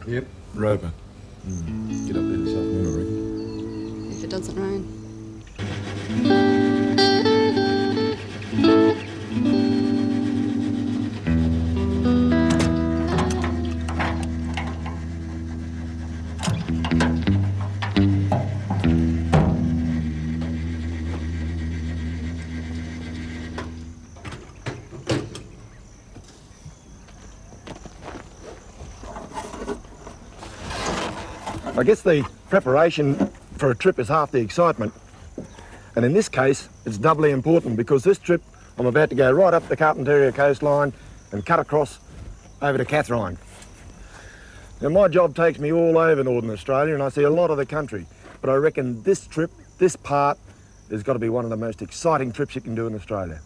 Yep, Roper. Get up there this afternoon, I reckon. If it doesn't rain. I guess the preparation for a trip is half the excitement. And in this case, it's doubly important because this trip, I'm about to go right up the Carpentaria coastline and cut across over to Katherine. Now, my job takes me all over Northern Australia and I see a lot of the country. But I reckon this trip, this part, has got to be one of the most exciting trips you can do in Australia.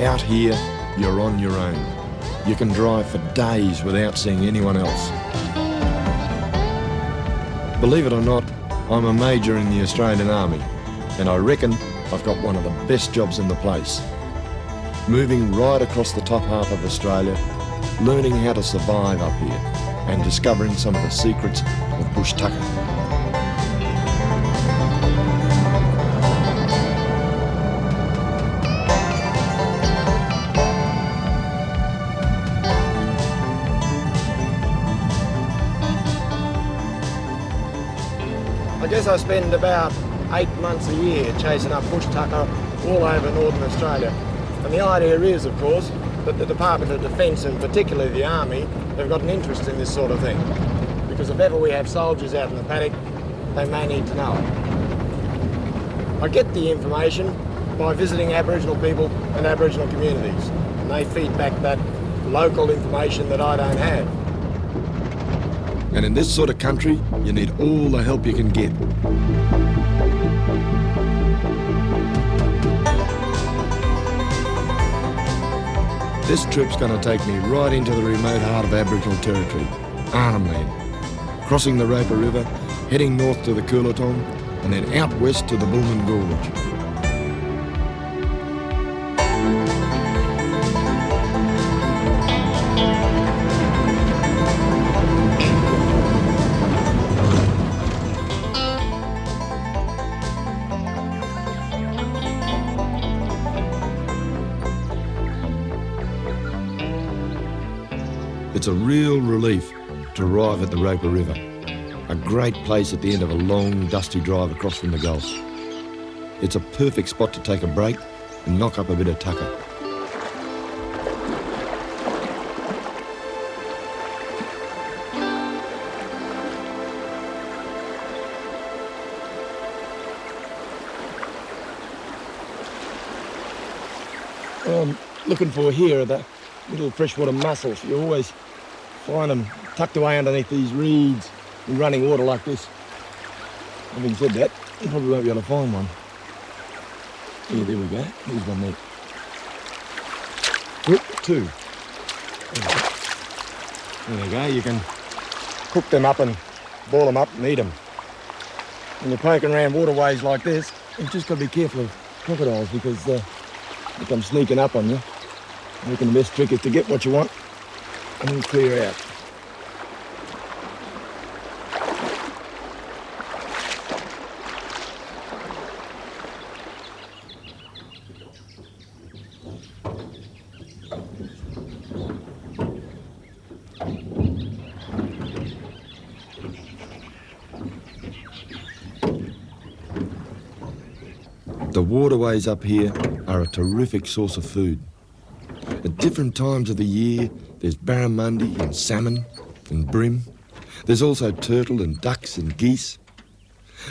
Out here, you're on your own. You can drive for days without seeing anyone else. Believe it or not, I'm a major in the Australian Army, and I reckon I've got one of the best jobs in the place. Moving right across the top half of Australia, learning how to survive up here, and discovering some of the secrets of Bushtucker. I guess I spend about 8 months a year chasing up Bushtucker all over Northern Australia. And the idea is, of course, that the Department of Defence, and particularly the Army, have got an interest in this sort of thing. Because if ever we have soldiers out in the paddock, they may need to know it. I get the information by visiting Aboriginal people and Aboriginal communities. And they feed back that local information that I don't have. And in this sort of country, you need all the help you can get. This trip's going to take me right into the remote heart of Aboriginal territory, Arnhem land, crossing the Roper River, heading north to the Coolaton, and then out west to the Gorge. It's a real relief to arrive at the Roper River, a great place at the end of a long, dusty drive across from the Gulf. It's a perfect spot to take a break and knock up a bit of tucker. What I'm looking for here are the little freshwater mussels. You always find them tucked away underneath these reeds in running water like this. Having said that, you probably won't be able to find one. Yeah, there we go. There's one there. Oop, two. There you go. You can cook them up and boil them up and eat them. When you're poking around waterways like this, you've just got to be careful of crocodiles because they come sneaking up on you. I reckon the best trick is to get what you want and then clear out. The waterways up here are a terrific source of food. At different times of the year, there's barramundi and salmon and bream. There's also turtle and ducks and geese.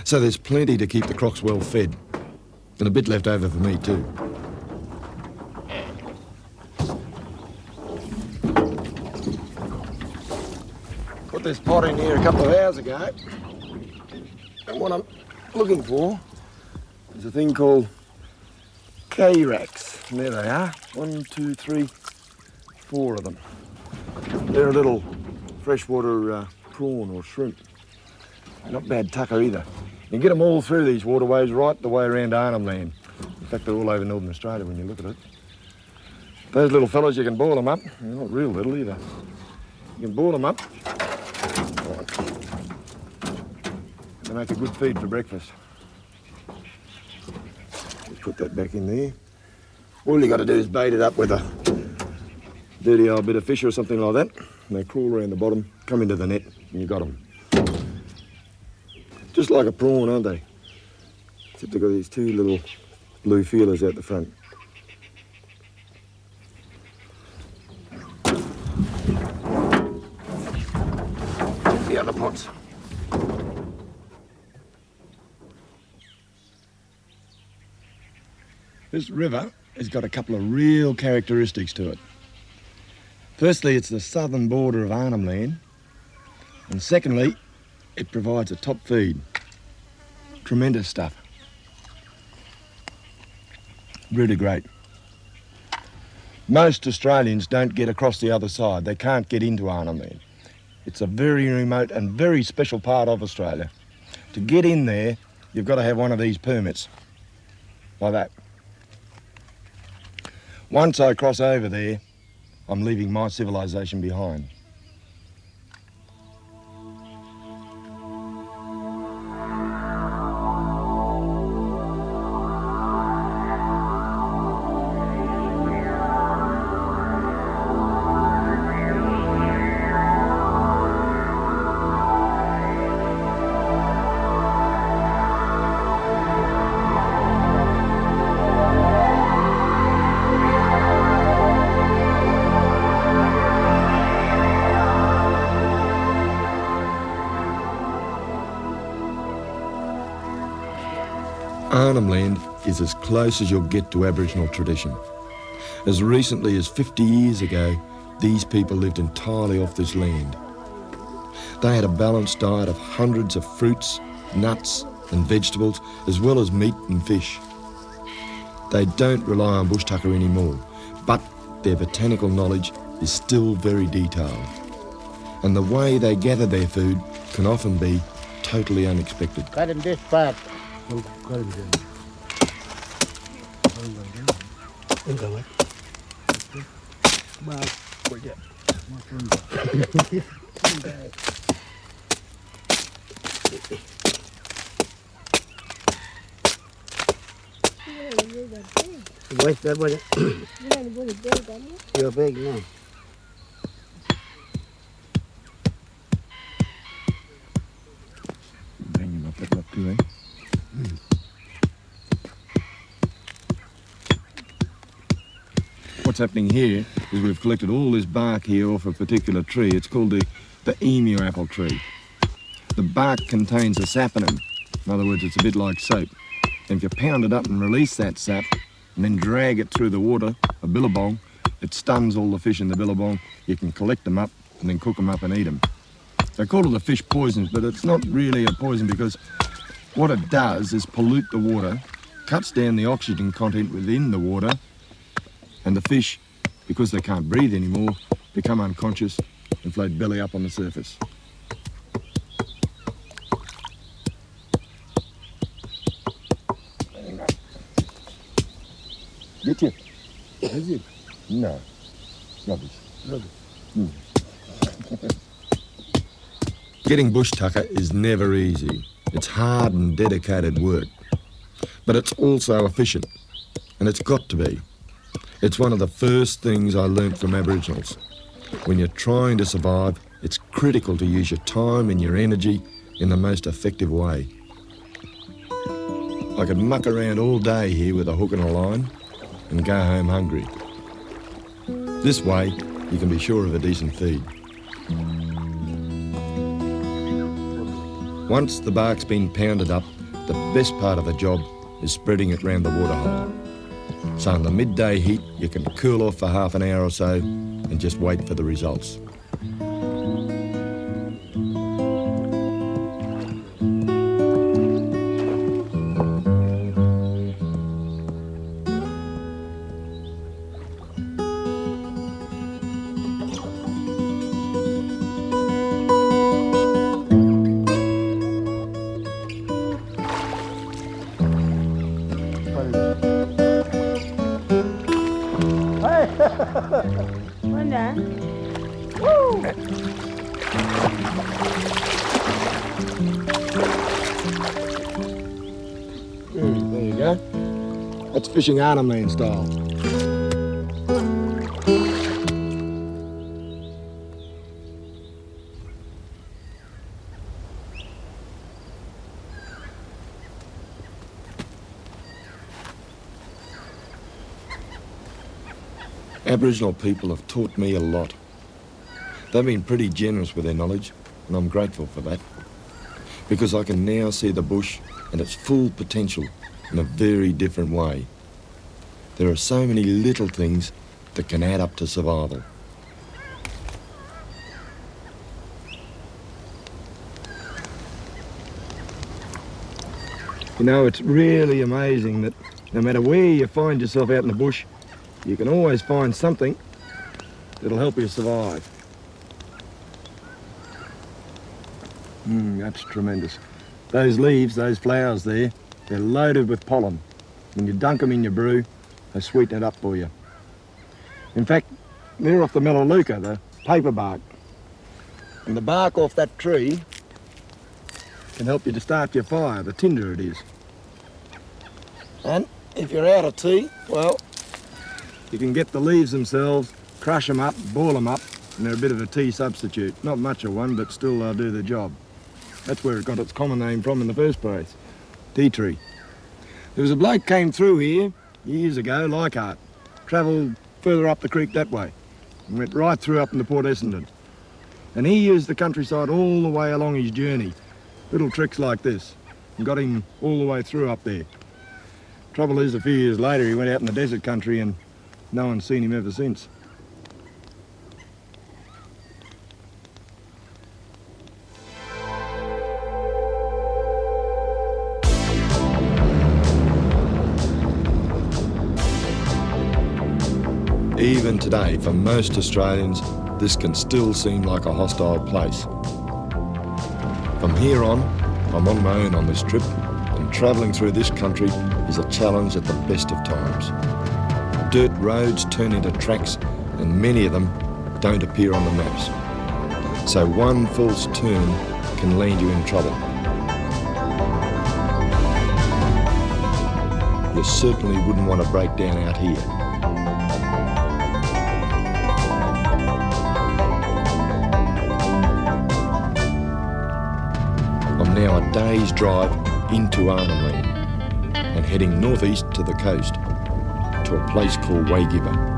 So there's plenty to keep the crocs well fed. And a bit left over for me too. Put this pot in here a couple of hours ago. And what I'm looking for is a thing called K-Racks. And there they are. 1, 2, 3, 4 of them. They're a little freshwater prawn or shrimp. Not bad tucker either. You can get them all through these waterways right the way around Arnhem land. In fact, they're all over Northern Australia when you look at it. Those little fellas, you can boil them up. They're not real little either. You can boil them up. They make a good feed for breakfast. Just put that back in there. All you got to do is bait it up with a dirty old bit of fish or something like that. And they crawl around the bottom, come into the net, and you got them. Just like a prawn, aren't they? Except they've got these two little blue feelers out the front. Check the other pots. This river has got a couple of real characteristics to it. Firstly, it's the southern border of Arnhem land. And secondly, it provides a top feed. Tremendous stuff. Really great. Most Australians don't get across the other side. They can't get into Arnhem land. It's a very remote and very special part of Australia. To get in there, you've got to have one of these permits. Like that. Once I cross over there, I'm leaving my civilization behind. Arnhem land is as close as you'll get to Aboriginal tradition. As recently as 50 years ago, these people lived entirely off this land. They had a balanced diet of hundreds of fruits, nuts and vegetables, as well as meat and fish. They don't rely on Bushtucker anymore, but their botanical knowledge is still very detailed. And the way they gather their food can often be totally unexpected. Cut in this part. What's that? You're big now. Hanging off that lot too, eh? What's happening here is we've collected all this bark here off a particular tree. It's called the emu apple tree. The bark contains a saponin. In other words, it's a bit like soap. And if you pound it up and release that sap and then drag it through the water, a billabong, it stuns all the fish in the billabong. You can collect them up and then cook them up and eat them. They call it a fish poison, but it's not really a poison because what it does is pollute the water, cuts down the oxygen content within the water, and the fish, because they can't breathe anymore, become unconscious and float belly up on the surface. Get you? Is it? No. Rubbish. Rubbish. Getting bushtucker is never easy. It's hard and dedicated work. But it's also efficient, and it's got to be. It's one of the first things I learnt from Aboriginals. When you're trying to survive, it's critical to use your time and your energy in the most effective way. I could muck around all day here with a hook and a line and go home hungry. This way, you can be sure of a decent feed. Once the bark's been pounded up, the best part of the job is spreading it round the waterhole. So in the midday heat, you can cool off for half an hour or so and just wait for the results. Well done. Woo! There you go. That's fishing Arnhem style. Aboriginal people have taught me a lot. They've been pretty generous with their knowledge, and I'm grateful for that. Because I can now see the bush and its full potential in a very different way. There are so many little things that can add up to survival. You know, it's really amazing that no matter where you find yourself out in the bush, you can always find something that'll help you survive. That's tremendous. Those leaves, those flowers there, they're loaded with pollen. When you dunk them in your brew, they sweeten it up for you. In fact, they're off the melaleuca, the paper bark. And the bark off that tree can help you to start your fire, the tinder it is. And if you're out of tea, well, you can get the leaves themselves, crush them up, boil them up, and they're a bit of a tea substitute. Not much of one, but still they'll do the job. That's where it got its common name from in the first place, tea tree. There was a bloke came through here years ago, Leichhardt, travelled further up the creek that way, and went right through up into Port Essendon. And he used the countryside all the way along his journey, little tricks like this, and got him all the way through up there. Trouble is, a few years later, he went out in the desert country and no one's seen him ever since. Even today, for most Australians, this can still seem like a hostile place. From here on, I'm on my own on this trip, and travelling through this country is a challenge at the best of times. Dirt roads turn into tracks, and many of them don't appear on the maps. So one false turn can land you in trouble. You certainly wouldn't want to break down out here. I'm now a day's drive into Arnhem Land and heading northeast to the coast to a place called Waygiver.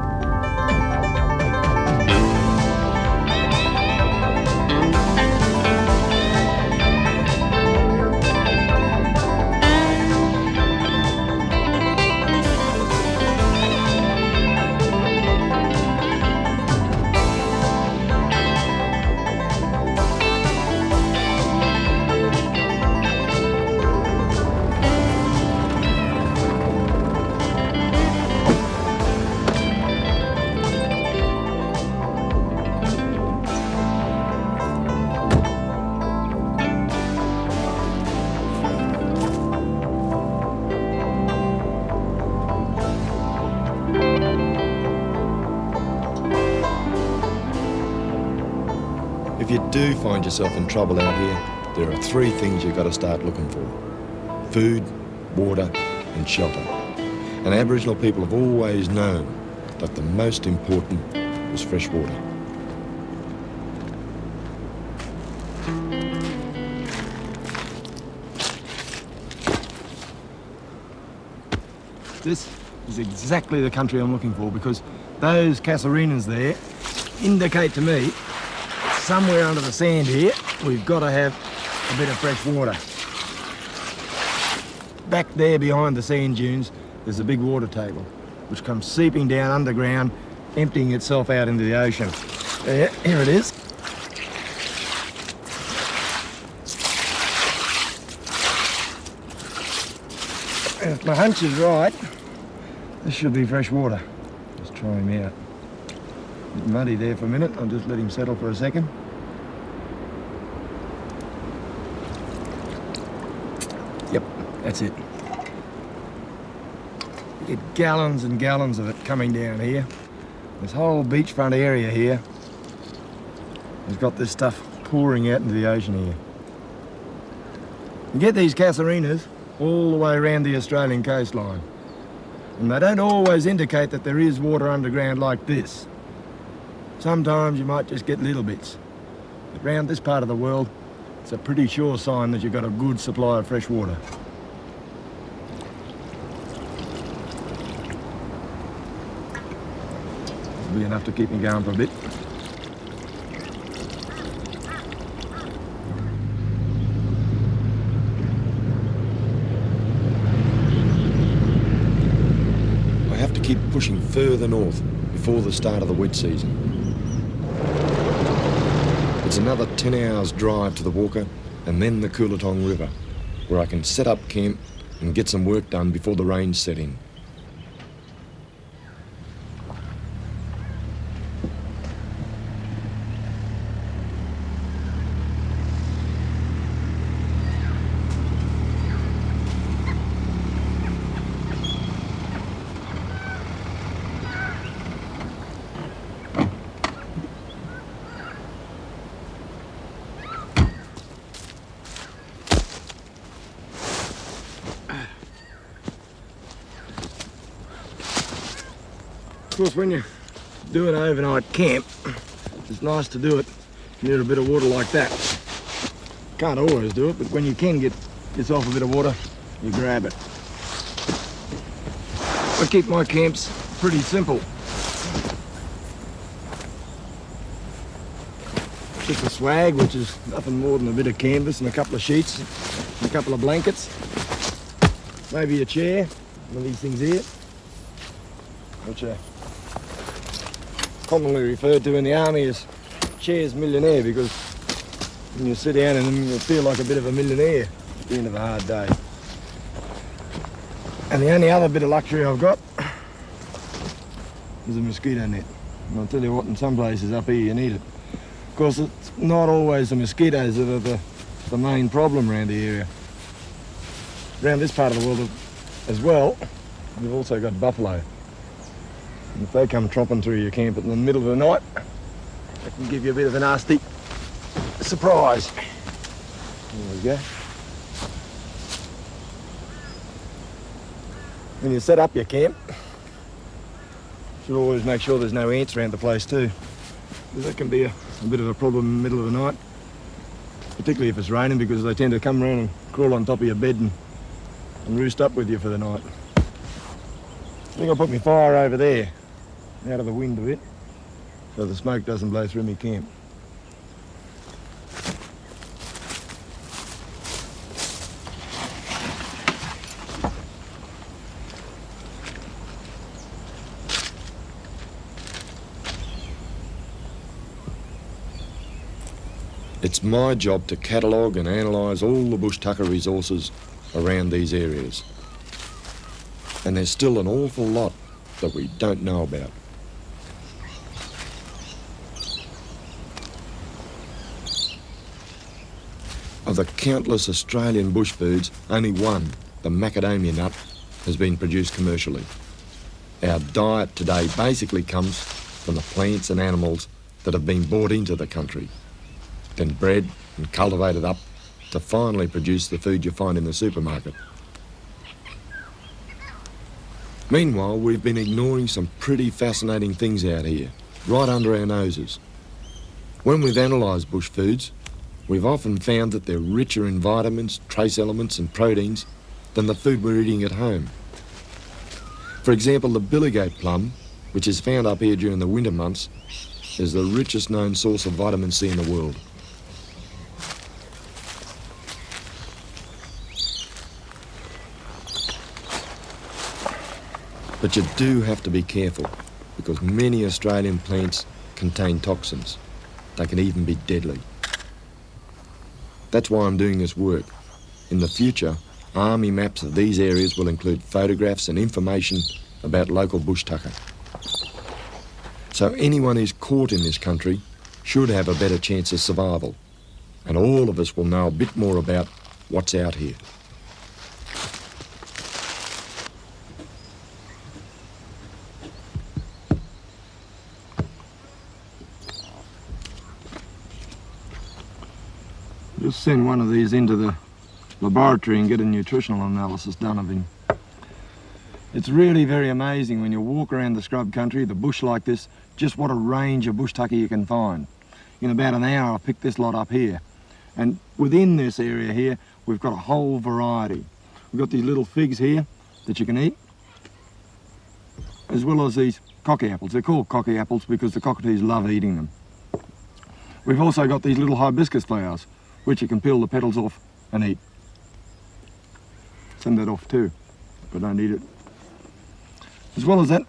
If you do find yourself in trouble out here, there are three things you've got to start looking for: food, water and shelter. And Aboriginal people have always known that the most important was fresh water. This is exactly the country I'm looking for, because those casarinas there indicate to me somewhere under the sand here we've got to have a bit of fresh water. Back there behind the sand dunes there's a big water table which comes seeping down underground, emptying itself out into the ocean. There, here it is. And if my hunch is right, this should be fresh water. Just try him out. A bit muddy there for a minute. I'll just let him settle for a second. Yep, that's it. You get gallons and gallons of it coming down here. This whole beachfront area here has got this stuff pouring out into the ocean here. You get these casarinas all the way around the Australian coastline. And they don't always indicate that there is water underground like this. Sometimes you might just get little bits. But around this part of the world, it's a pretty sure sign that you've got a good supply of fresh water. That'll be enough to keep me going for a bit. Keep pushing further north before the start of the wet season. It's another 10 hours drive to the Walker and then the Coolitong River, where I can set up camp and get some work done before the rains set in. Of course, when you do an overnight camp, it's nice to do it near a bit of water like that. Can't always do it, but when you can get yourself a bit of water, you grab it. I keep my camps pretty simple. Just a swag, which is nothing more than a bit of canvas and a couple of sheets and a couple of blankets. Maybe a chair, one of these things here, which are commonly referred to in the army as chairs millionaire, because when you sit down in them you feel like a bit of a millionaire at the end of a hard day. And the only other bit of luxury I've got is a mosquito net. And I'll tell you what, in some places up here you need it. Of course, it's not always the mosquitoes that are the main problem around the area. Around this part of the world as well, we've also got buffalo. And if they come tromping through your camp in the middle of the night, they can give you a bit of a nasty surprise. There we go. When you set up your camp, you should always make sure there's no ants around the place too. Because that can be a bit of a problem in the middle of the night, particularly if it's raining, because they tend to come around and crawl on top of your bed and roost up with you for the night. I think I'll put my fire over there, out of the wind a bit, so the smoke doesn't blow through my camp. It's my job to catalogue and analyse all the Bushtucker resources around these areas. And there's still an awful lot that we don't know about. Of the countless Australian bush foods, only one, the macadamia nut, has been produced commercially. Our diet today basically comes from the plants and animals that have been brought into the country. then bred and cultivated up to finally produce the food you find in the supermarket. Meanwhile, we've been ignoring some pretty fascinating things out here, right under our noses. When we've analysed bush foods, we've often found that they're richer in vitamins, trace elements and proteins than the food we're eating at home. For example, the billigate plum, which is found up here during the winter months, is the richest known source of vitamin C in the world. But you do have to be careful, because many Australian plants contain toxins. They can even be deadly. That's why I'm doing this work. In the future, army maps of these areas will include photographs and information about local bushtucker. So anyone who's caught in this country should have a better chance of survival. And all of us will know a bit more about what's out here. Just send one of these into the laboratory and get a nutritional analysis done of him. It's really very amazing when you walk around the scrub country, the bush like this, just what a range of bushtucker you can find. In about an hour I picked this lot up here. And within this area here, we've got a whole variety. We've got these little figs here that you can eat, as well as these cocky apples. They're called cocky apples because the cockatoos love eating them. We've also got these little hibiscus flowers, which you can peel the petals off and eat. Send that off too, but don't eat it. As well as that,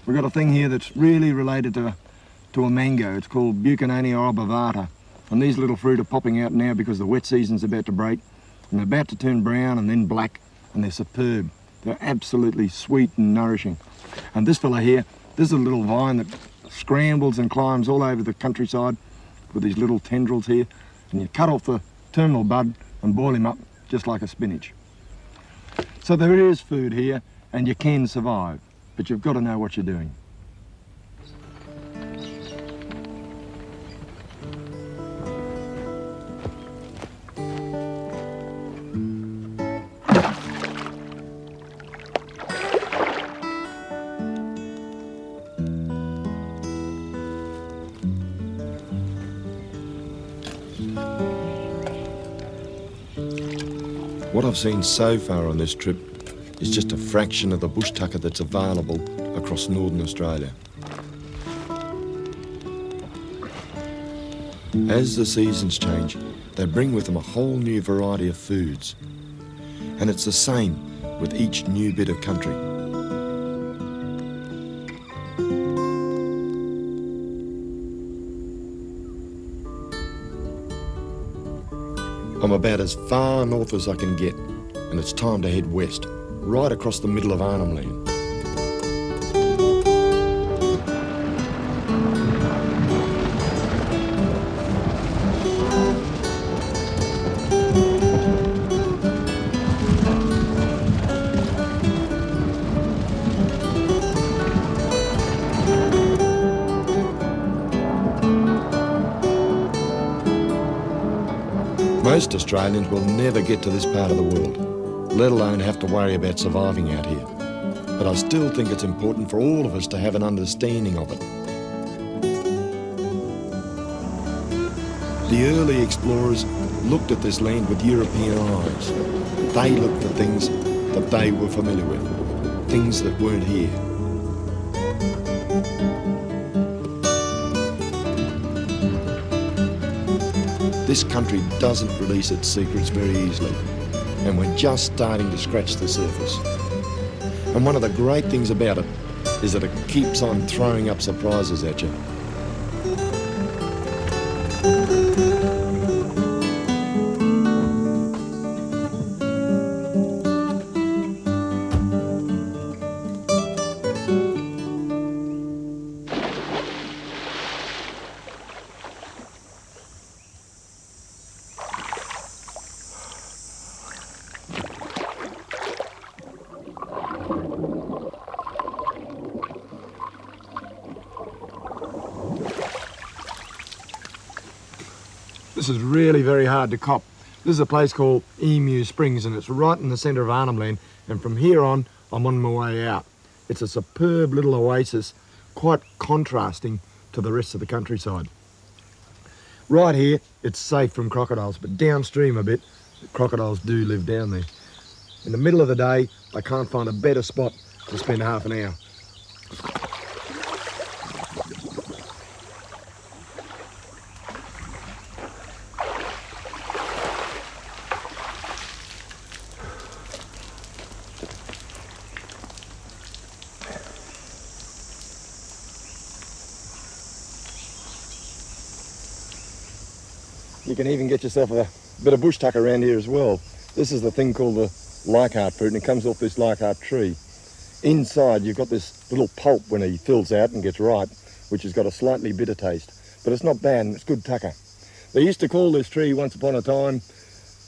we've got a thing here that's really related to a mango. It's called Buchanania obovata. And these little fruit are popping out now because the wet season's about to break. And they're about to turn brown and then black, and they're superb. They're absolutely sweet and nourishing. And this fella here, this is a little vine that scrambles and climbs all over the countryside with these little tendrils here. And you cut off the terminal bud and boil him up just like a spinach. So there is food here and you can survive, but you've got to know what you're doing. What I've seen so far on this trip is just a fraction of the bushtucker that's available across northern Australia. As the seasons change, they bring with them a whole new variety of foods. And it's the same with each new bit of country. I'm about as far north as I can get, and it's time to head west, right across the middle of Arnhem land. Most Australians will never get to this part of the world, let alone have to worry about surviving out here. But I still think it's important for all of us to have an understanding of it. The early explorers looked at this land with European eyes. They looked for things that they were familiar with, things that weren't here. This country doesn't release its secrets very easily, and we're just starting to scratch the surface. And one of the great things about it is that it keeps on throwing up surprises at you. This is really very hard to cop. This is a place called Emu Springs, and it's right in the centre of Arnhem Land, and from here on, I'm on my way out. It's a superb little oasis, quite contrasting to the rest of the countryside. Right here, it's safe from crocodiles, but downstream a bit, the crocodiles do live down there. In the middle of the day, I can't find a better spot to spend half an hour. You can even get yourself a bit of bushtucker around here as well. This is the thing called the Leichhardt fruit, and it comes off this Leichhardt tree. Inside you've got this little pulp when he fills out and gets ripe, which has got a slightly bitter taste, but it's not bad and it's good tucker. They used to call this tree once upon a time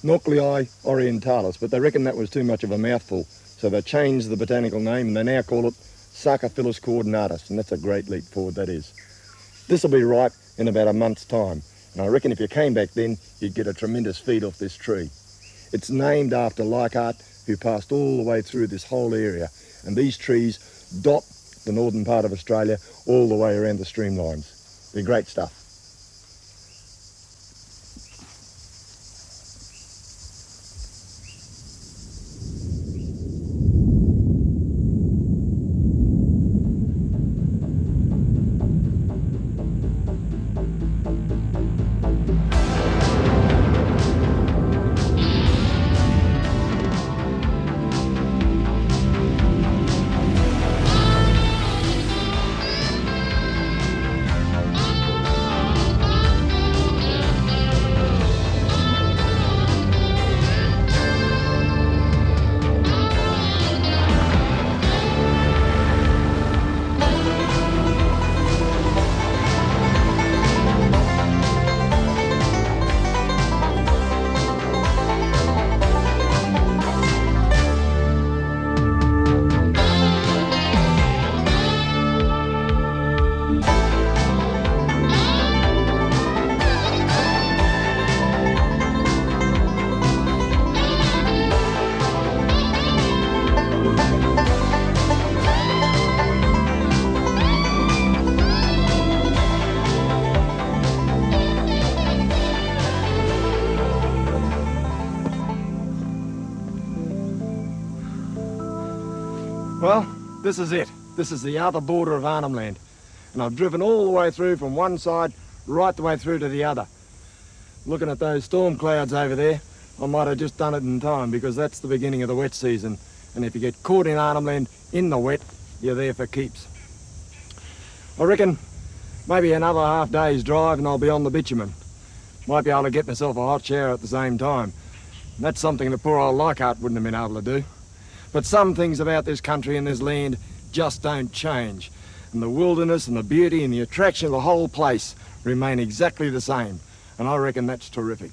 Ngukurr orientalis, but they reckon that was too much of a mouthful, so they changed the botanical name and they now call it Sarcophilus coordinatus, and that's a great leap forward, that is. This will be ripe in about a month's time, and I reckon if you came back then, you'd get a tremendous feed off this tree. It's named after Leichhardt, who passed all the way through this whole area, and these trees dot the northern part of Australia all the way around the streamlines. They're great stuff. Well, this is it. This is the other border of Arnhem Land. And I've driven all the way through from one side right the way through to the other. Looking at those storm clouds over there, I might have just done it in time, because that's the beginning of the wet season. And if you get caught in Arnhem Land in the wet, you're there for keeps. I reckon maybe another half day's drive and I'll be on the bitumen. Might be able to get myself a hot shower at the same time. And that's something that poor old Leichhardt wouldn't have been able to do. But some things about this country and this land just don't change. And the wilderness and the beauty and the attraction of the whole place remain exactly the same. And I reckon that's terrific.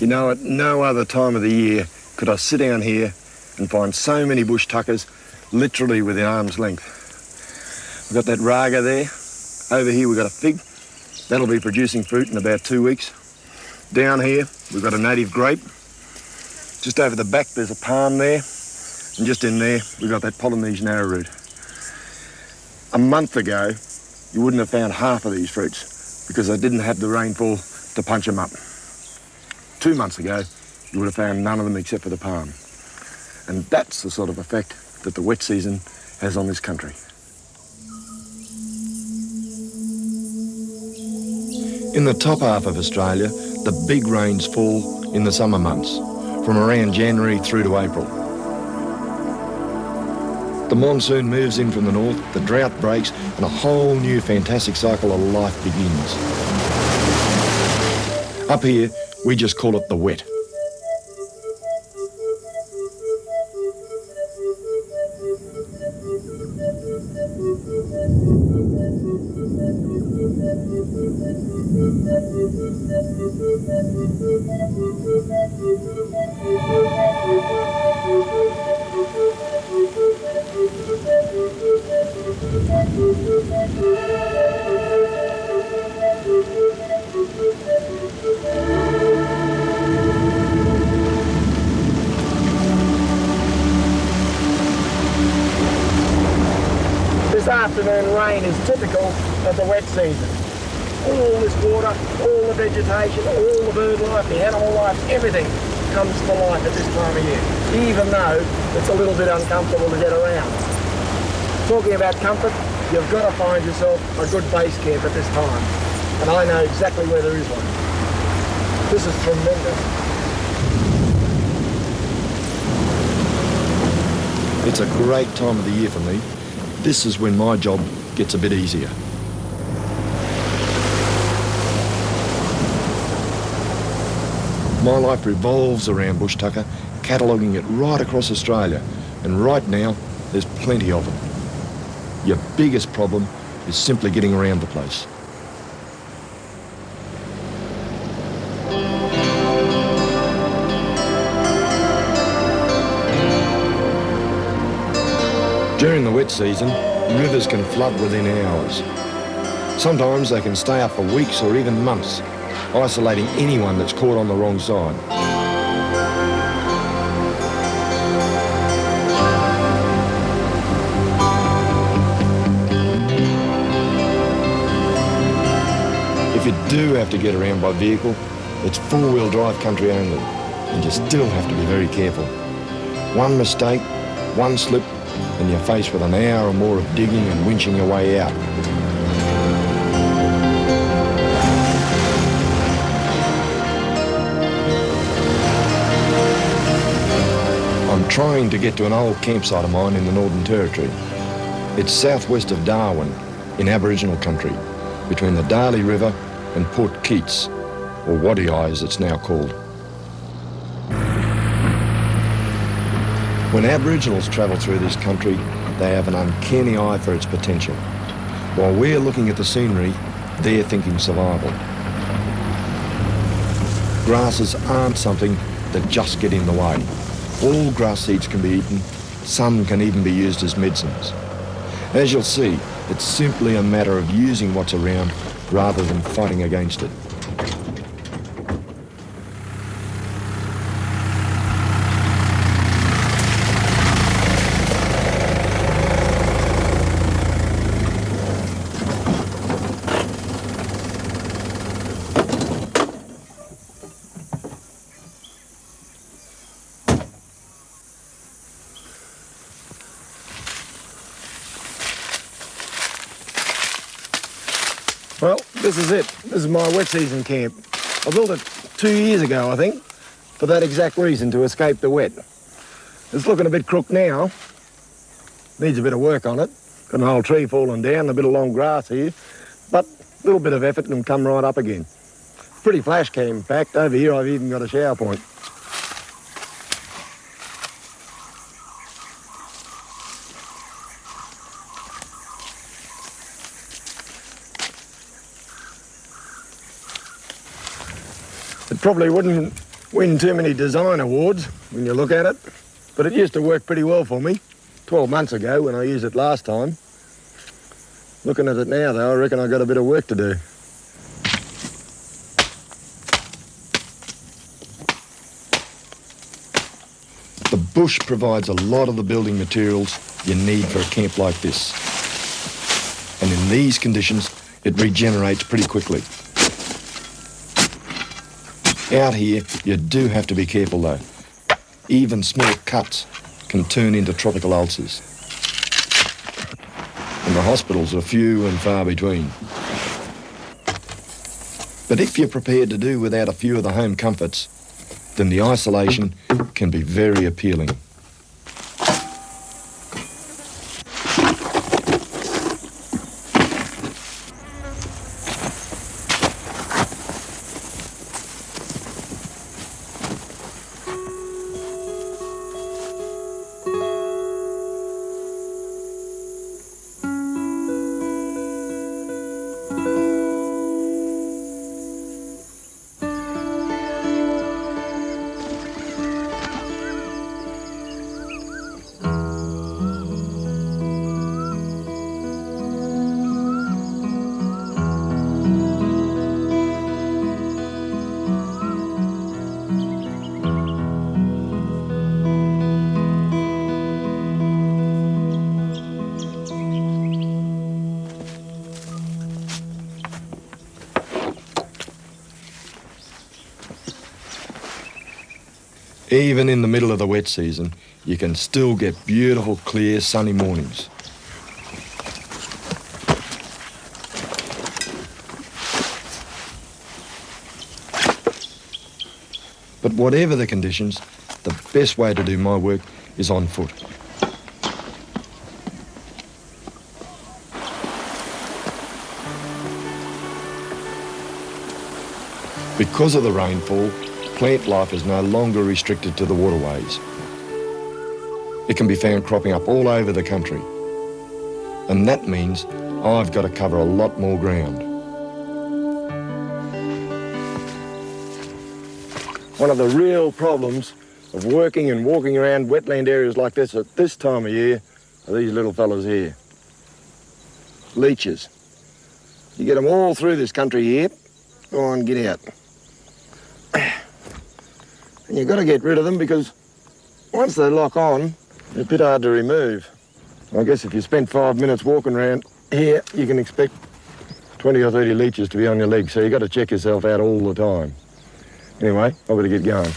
You know, at no other time of the year could I sit down here and find so many bush tuckers literally within arm's length. We've got that raga there. Over here we've got a fig. That'll be producing fruit in about 2 weeks. Down here we've got a native grape. Just over the back there's a palm there. And just in there we've got that Polynesian arrowroot. A month ago you wouldn't have found half of these fruits because they didn't have the rainfall to punch them up. 2 months ago you would have found none of them except for the palm. And that's the sort of effect that the wet season has on this country. In the top half of Australia, the big rains fall in the summer months, from around January through to April. The monsoon moves in from the north, the drought breaks, and a whole new fantastic cycle of life begins. Up here, we just call it the wet. This afternoon rain is typical of the wet season. All this water, all the vegetation, all the bird life, the animal life, everything comes to life at this time of year, even though it's a little bit uncomfortable to get around. Talking about comfort, you've got to find yourself a good base camp at this time, and I know exactly where there is one. This is tremendous. It's a great time of the year for me. This is when my job gets a bit easier. My life revolves around Bushtucker, cataloguing it right across Australia, and right now there's plenty of them. Your biggest problem is simply getting around the place. During the wet season, rivers can flood within hours. Sometimes they can stay up for weeks or even months, isolating anyone that's caught on the wrong side. If you do have to get around by vehicle, it's four-wheel drive country only, and you still have to be very careful. One mistake, one slip, and you're faced with an hour or more of digging and winching your way out. I'm trying to get to an old campsite of mine in the Northern Territory. It's southwest of Darwin, in Aboriginal country, between the Darley River and Port Keats, or Waddy as it's now called. When Aboriginals travel through this country, they have an uncanny eye for its potential. While we're looking at the scenery, they're thinking survival. Grasses aren't something that just get in the way. All grass seeds can be eaten, some can even be used as medicines. As you'll see, it's simply a matter of using what's around rather than fighting against it. Well, this is it. This is my wet season camp. I built it 2 years ago, I think, for that exact reason, to escape the wet. It's looking a bit crooked now. Needs a bit of work on it. Got an old tree falling down, a bit of long grass here, but a little bit of effort and come right up again. Pretty flash cam, in fact. Over here I've even got a shower point. It probably wouldn't win too many design awards when you look at it, but it used to work pretty well for me 12 months ago when I used it last time. Looking at it now, though, I reckon I've got a bit of work to do. The bush provides a lot of the building materials you need for a camp like this. And in these conditions, it regenerates pretty quickly. Out here, you do have to be careful though. Even small cuts can turn into tropical ulcers. And the hospitals are few and far between. But if you're prepared to do without a few of the home comforts, then the isolation can be very appealing. Even in the middle of the wet season, you can still get beautiful, clear, sunny mornings. But whatever the conditions, the best way to do my work is on foot. Because of the rainfall, plant life is no longer restricted to the waterways. It can be found cropping up all over the country. And that means I've got to cover a lot more ground. One of the real problems of working and walking around wetland areas like this at this time of year are these little fellas here. Leeches. You get them all through this country here. Go on, get out. And you've got to get rid of them because once they lock on, they're a bit hard to remove. I guess if you spent 5 minutes walking around here, you can expect 20 or 30 leeches to be on your legs, so you've got to check yourself out all the time. Anyway, I've got to get going.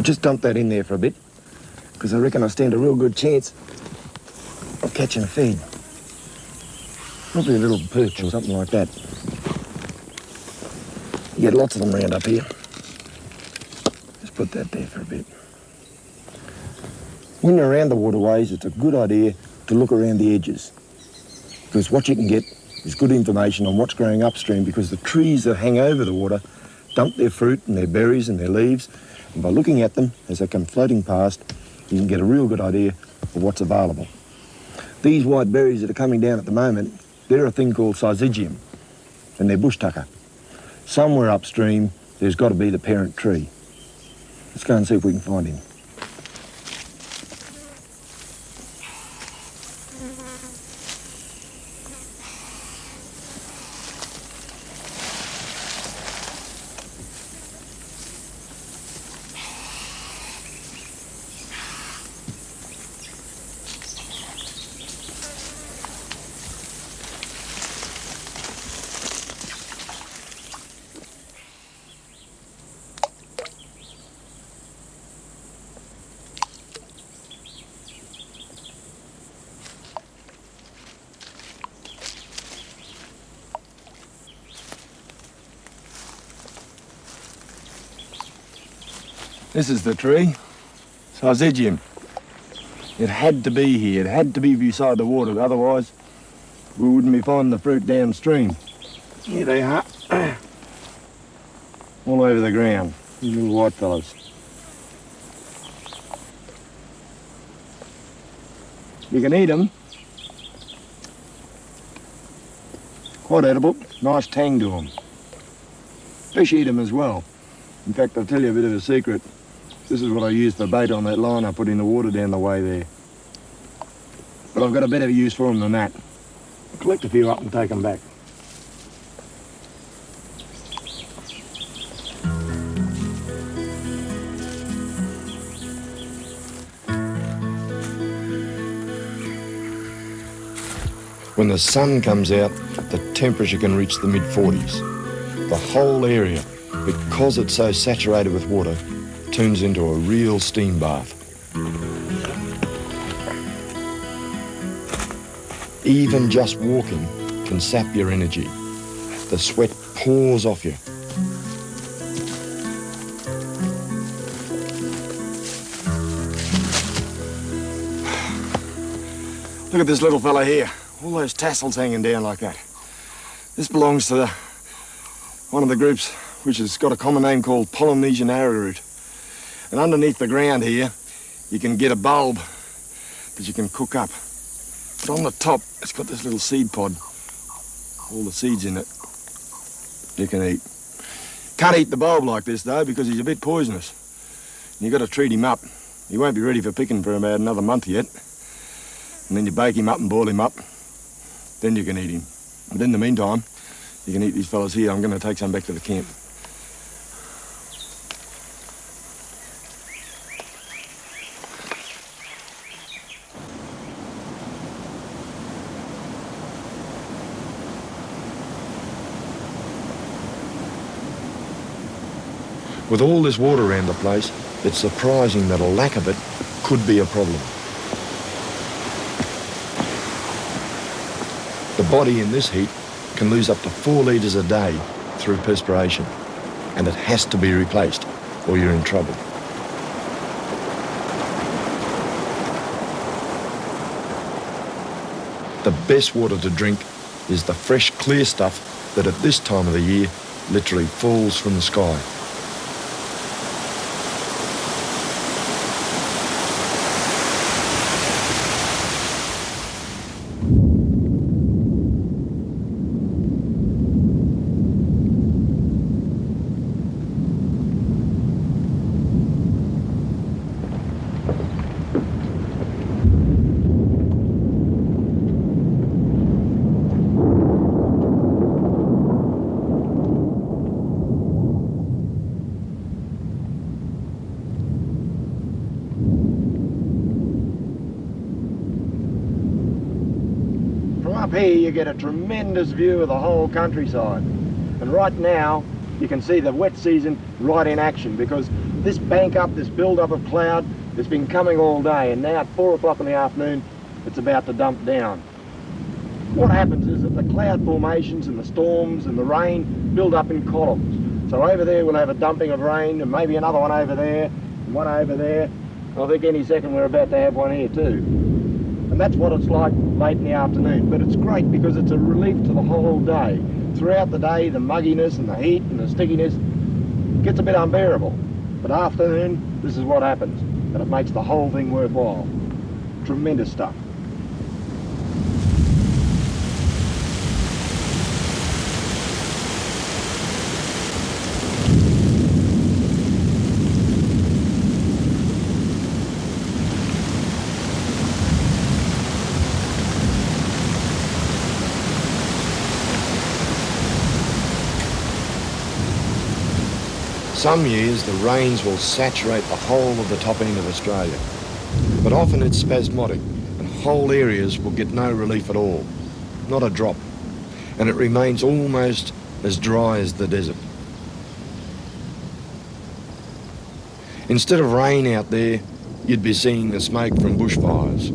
Just dump that in there for a bit, because I reckon I stand a real good chance of catching a feed. Probably a little perch or something like that. You get lots of them round up here. Just put that there for a bit. When you're around the waterways, it's a good idea to look around the edges, because what you can get is good information on what's growing upstream, because the trees that hang over the water dump their fruit and their berries and their leaves. And by looking at them as they come floating past, you can get a real good idea of what's available. These white berries that are coming down at the moment, they're a thing called syzygium, and they're bushtucker. Somewhere upstream, there's got to be the parent tree. Let's go and see if we can find him. This is the tree. Syzygium. It had to be here. It had to be beside the water. Otherwise, we wouldn't be finding the fruit downstream. Here they are. All over the ground. These little white fellas. You can eat them. Quite edible. Nice tang to them. Fish eat them as well. In fact, I'll tell you a bit of a secret. This is what I use for bait on that line I put in the water down the way there. But I've got a better use for them than that. I'll collect a few up and take them back. When the sun comes out, the temperature can reach the mid-40s. The whole area, because it's so saturated with water, turns into a real steam bath. Even just walking can sap your energy. The sweat pours off you. Look at this little fella here. All those tassels hanging down like that. This belongs to one of the groups which has got a common name called Polynesian arrowroot. And underneath the ground here, you can get a bulb that you can cook up. But on the top, it's got this little seed pod. All the seeds in it you can eat. Can't eat the bulb like this though, because he's a bit poisonous. You've got to treat him up. He won't be ready for picking for about another month yet. And then you bake him up and boil him up. Then you can eat him. But in the meantime, you can eat these fellas here. I'm going to take some back to the camp. With all this water around the place, it's surprising that a lack of it could be a problem. The body in this heat can lose up to 4 litres a day through perspiration, and it has to be replaced or you're in trouble. The best water to drink is the fresh, clear stuff that at this time of the year literally falls from the sky. Up here you get a tremendous view of the whole countryside, and right now you can see the wet season right in action, because this bank up, this build up of cloud has been coming all day, and now at 4 o'clock in the afternoon it's about to dump down. What happens is that the cloud formations and the storms and the rain build up in columns. So over there we'll have a dumping of rain, and maybe another one over there and one over there. I think any second we're about to have one here too. And that's what it's like late in the afternoon. But it's great because it's a relief to the whole day. Throughout the day, the mugginess and the heat and the stickiness gets a bit unbearable. But afternoon, this is what happens. And it makes the whole thing worthwhile. Tremendous stuff. Some years the rains will saturate the whole of the top end of Australia, but often it's spasmodic and whole areas will get no relief at all, not a drop, and it remains almost as dry as the desert. Instead of rain out there, you'd be seeing the smoke from bushfires.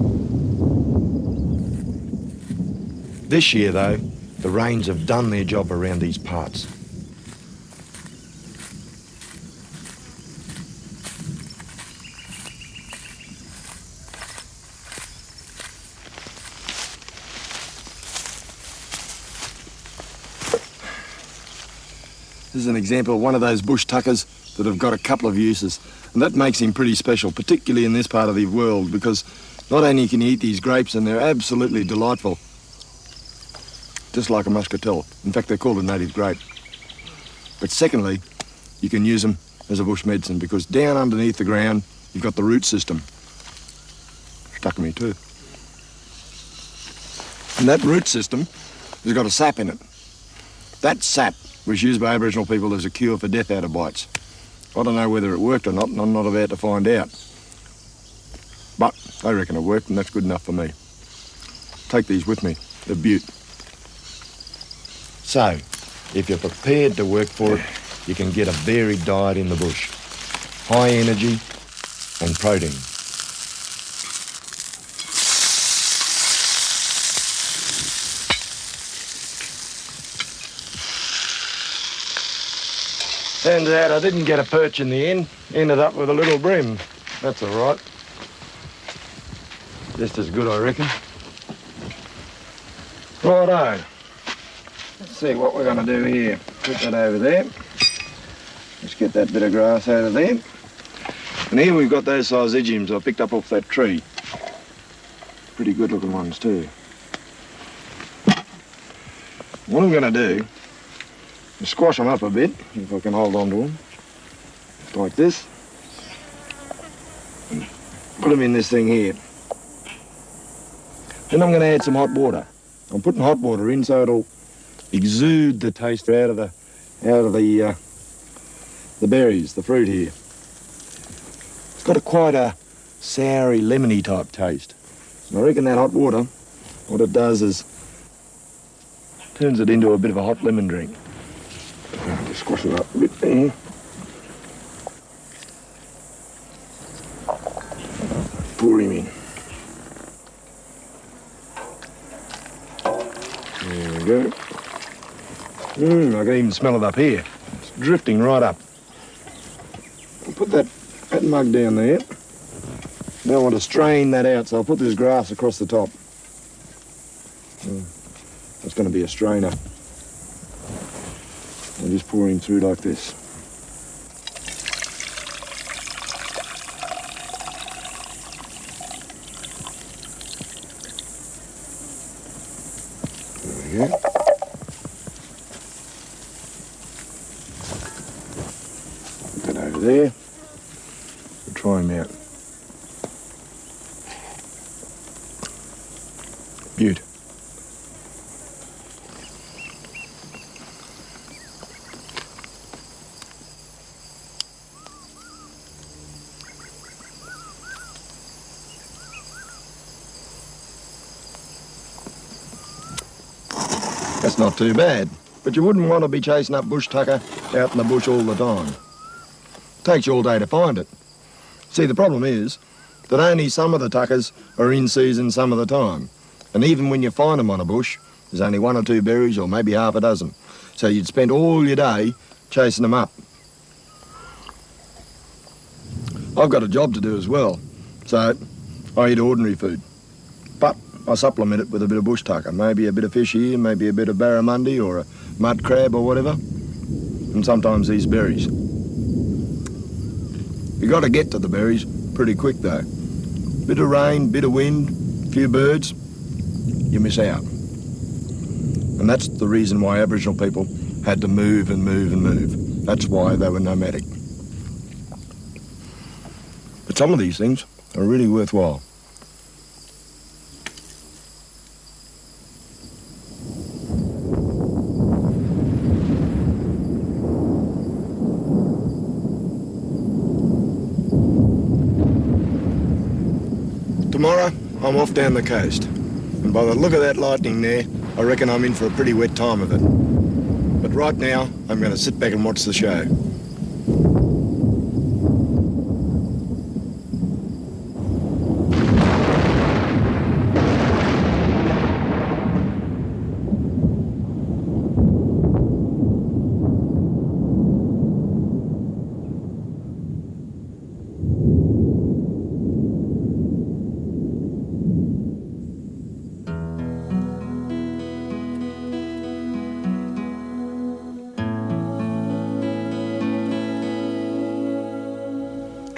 This year though, the rains have done their job around these parts. This is an example of one of those bush tuckers that have got a couple of uses. And that makes him pretty special, particularly in this part of the world, because not only can you eat these grapes, and they're absolutely delightful, just like a muscatel. In fact, they're called a native grape. But secondly, you can use them as a bush medicine, because down underneath the ground, you've got the root system. Stuck in me too. And that root system has got a sap in it. That sap was used by Aboriginal people as a cure for death out of bites. I don't know whether it worked or not, and I'm not about to find out. But I reckon it worked, and that's good enough for me. Take these with me. They're beaut. So, if you're prepared to work for it, you can get a varied diet in the bush. High energy and protein. Turns out I didn't get a perch in the end. Ended up with a little bream. That's all right. Just as good, I reckon. Righto. Let's see what we're going to do here. Put that over there. Let's get that bit of grass out of there. And here we've got those syzygiums I picked up off that tree. Pretty good looking ones too. What I'm going to do is squash them up a bit, if I can hold on to them, like this. And put them in this thing here. Then I'm going to add some hot water. I'm putting hot water in so it'll exude the taste out of the berries, the fruit here. It's got quite a soury, lemony type taste. And I reckon that hot water, what it does is turns it into a bit of a hot lemon drink. I'll just squash it up a bit there. Pour him in. There we go. I can even smell it up here. It's drifting right up. I'll put that mug down there. Now I want to strain that out, so I'll put this grass across the top. That's going to be a strainer. I'll just pour him through like this. There we go. Put that over there. We'll try him out. Beaut. That's not too bad, but you wouldn't want to be chasing up bushtucker out in the bush all the time. Takes you all day to find it. See, the problem is that only some of the tuckers are in season some of the time. And even when you find them on a bush, there's only one or two berries or maybe half a dozen. So you'd spend all your day chasing them up. I've got a job to do as well, so I eat ordinary food. But I supplement it with a bit of bushtucker, maybe a bit of fish here, maybe a bit of barramundi or a mud crab or whatever, and sometimes these berries. You got to get to the berries pretty quick though. Bit of rain, bit of wind, few birds, you miss out. And that's the reason why Aboriginal people had to move and move and move. That's why they were nomadic. But some of these things are really worthwhile. Tomorrow, I'm off down the coast. And by the look of that lightning there, I reckon I'm in for a pretty wet time of it. But right now, I'm going to sit back and watch the show.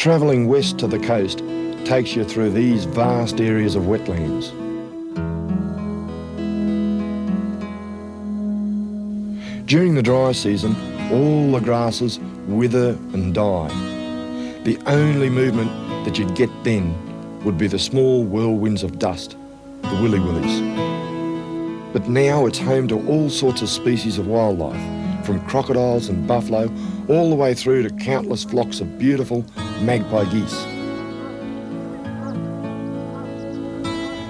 Travelling west to the coast takes you through these vast areas of wetlands. During the dry season, all the grasses wither and die. The only movement that you'd get then would be the small whirlwinds of dust, the willy-willies. But now it's home to all sorts of species of wildlife, from crocodiles and buffalo all the way through to countless flocks of beautiful magpie geese.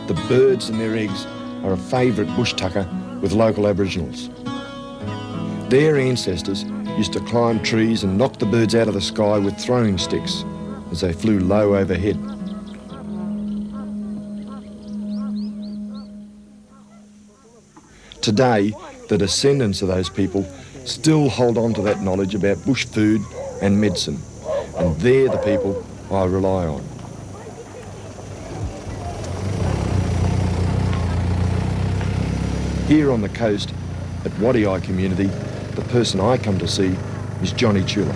The birds and their eggs are a favourite bushtucker with local Aboriginals. Their ancestors used to climb trees and knock the birds out of the sky with throwing sticks as they flew low overhead. Today, the descendants of those people still hold on to that knowledge about bush food and medicine, and they're the people I rely on. Here on the coast, at Waddi community, the person I come to see is Johnny Chula.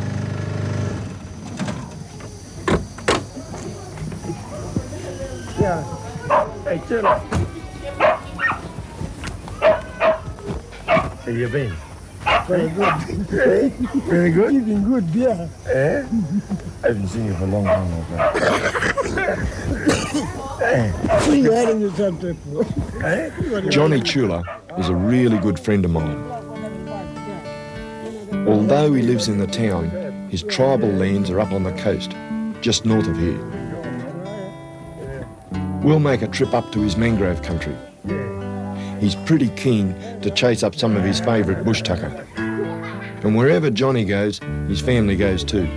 Yeah. Hey, Chula. How you been? Very good. Very good? You've been good, yeah. Eh? I haven't seen you for a long time, my friend. What are you hiding yourself there for? Eh? Johnny Chula is a really good friend of mine. Although he lives in the town, his tribal lands are up on the coast, just north of here. We'll make a trip up to his mangrove country. He's pretty keen to chase up some of his favourite bushtucker. And wherever Johnny goes, his family goes too.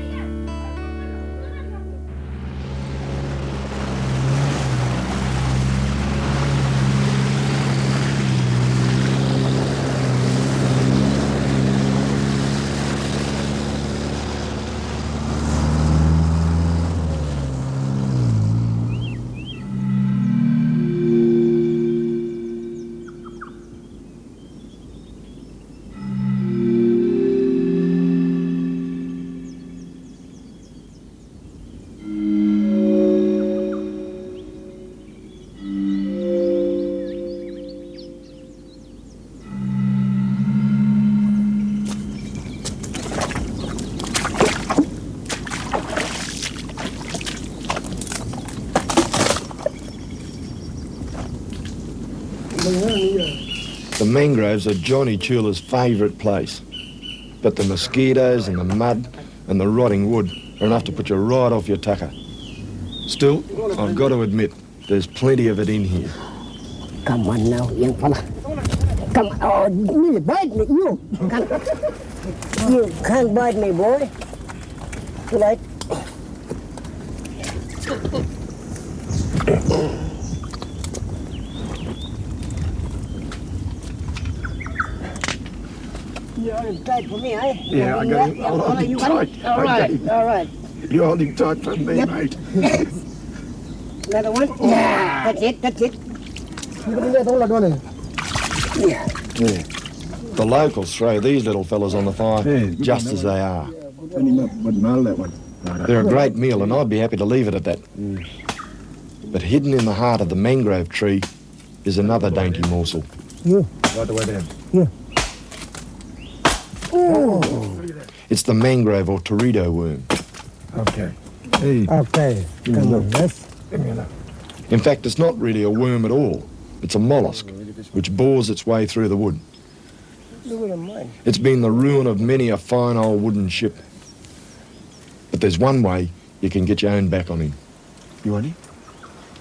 The mangroves are Johnny Chula's favourite place. But the mosquitoes and the mud and the rotting wood are enough to put you right off your tucker. Still, I've got to admit, there's plenty of it in here. Come on now, young fella. Come on. Oh, you bite me, you. You can't bite me, boy. Too late. You're holding tight for me, eh? Yeah, I got him. I'll hold him tight. All right, all right. You're holding tight for me, mate. Another one? Yeah, that's it, that's it. Yeah. The locals throw these little fellas on the fire just as they are. They're a great meal and I'd be happy to leave it at that. But hidden in the heart of the mangrove tree is another dainty morsel. Yeah. Right the way down. Yeah. It's the mangrove or teredo worm. Okay. Hey. Okay. Come on, let's. In fact, it's not really a worm at all. It's a mollusk, which bores its way through the wood. It's been the ruin of many a fine old wooden ship. But there's one way you can get your own back on him. You want him?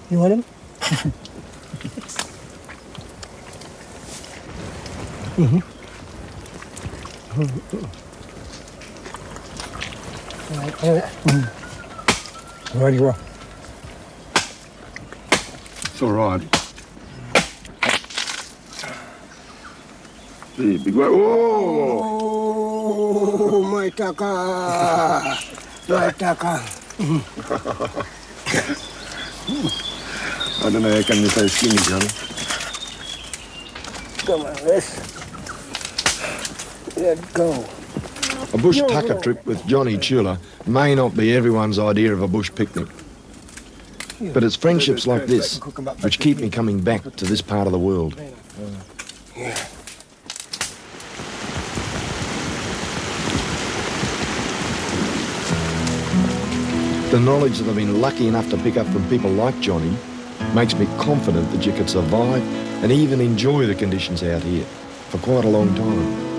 You want him? Right, you are. It's all right. Hey, big way. Oh, my taka. My taka. I don't know how come you're so skinny, Johnny. Come on, let's. Let go. A bush tucker trip with Johnny Chula may not be everyone's idea of a bush picnic. But it's friendships like this which keep me coming back to this part of the world. The knowledge that I've been lucky enough to pick up from people like Johnny makes me confident that you could survive and even enjoy the conditions out here for quite a long time.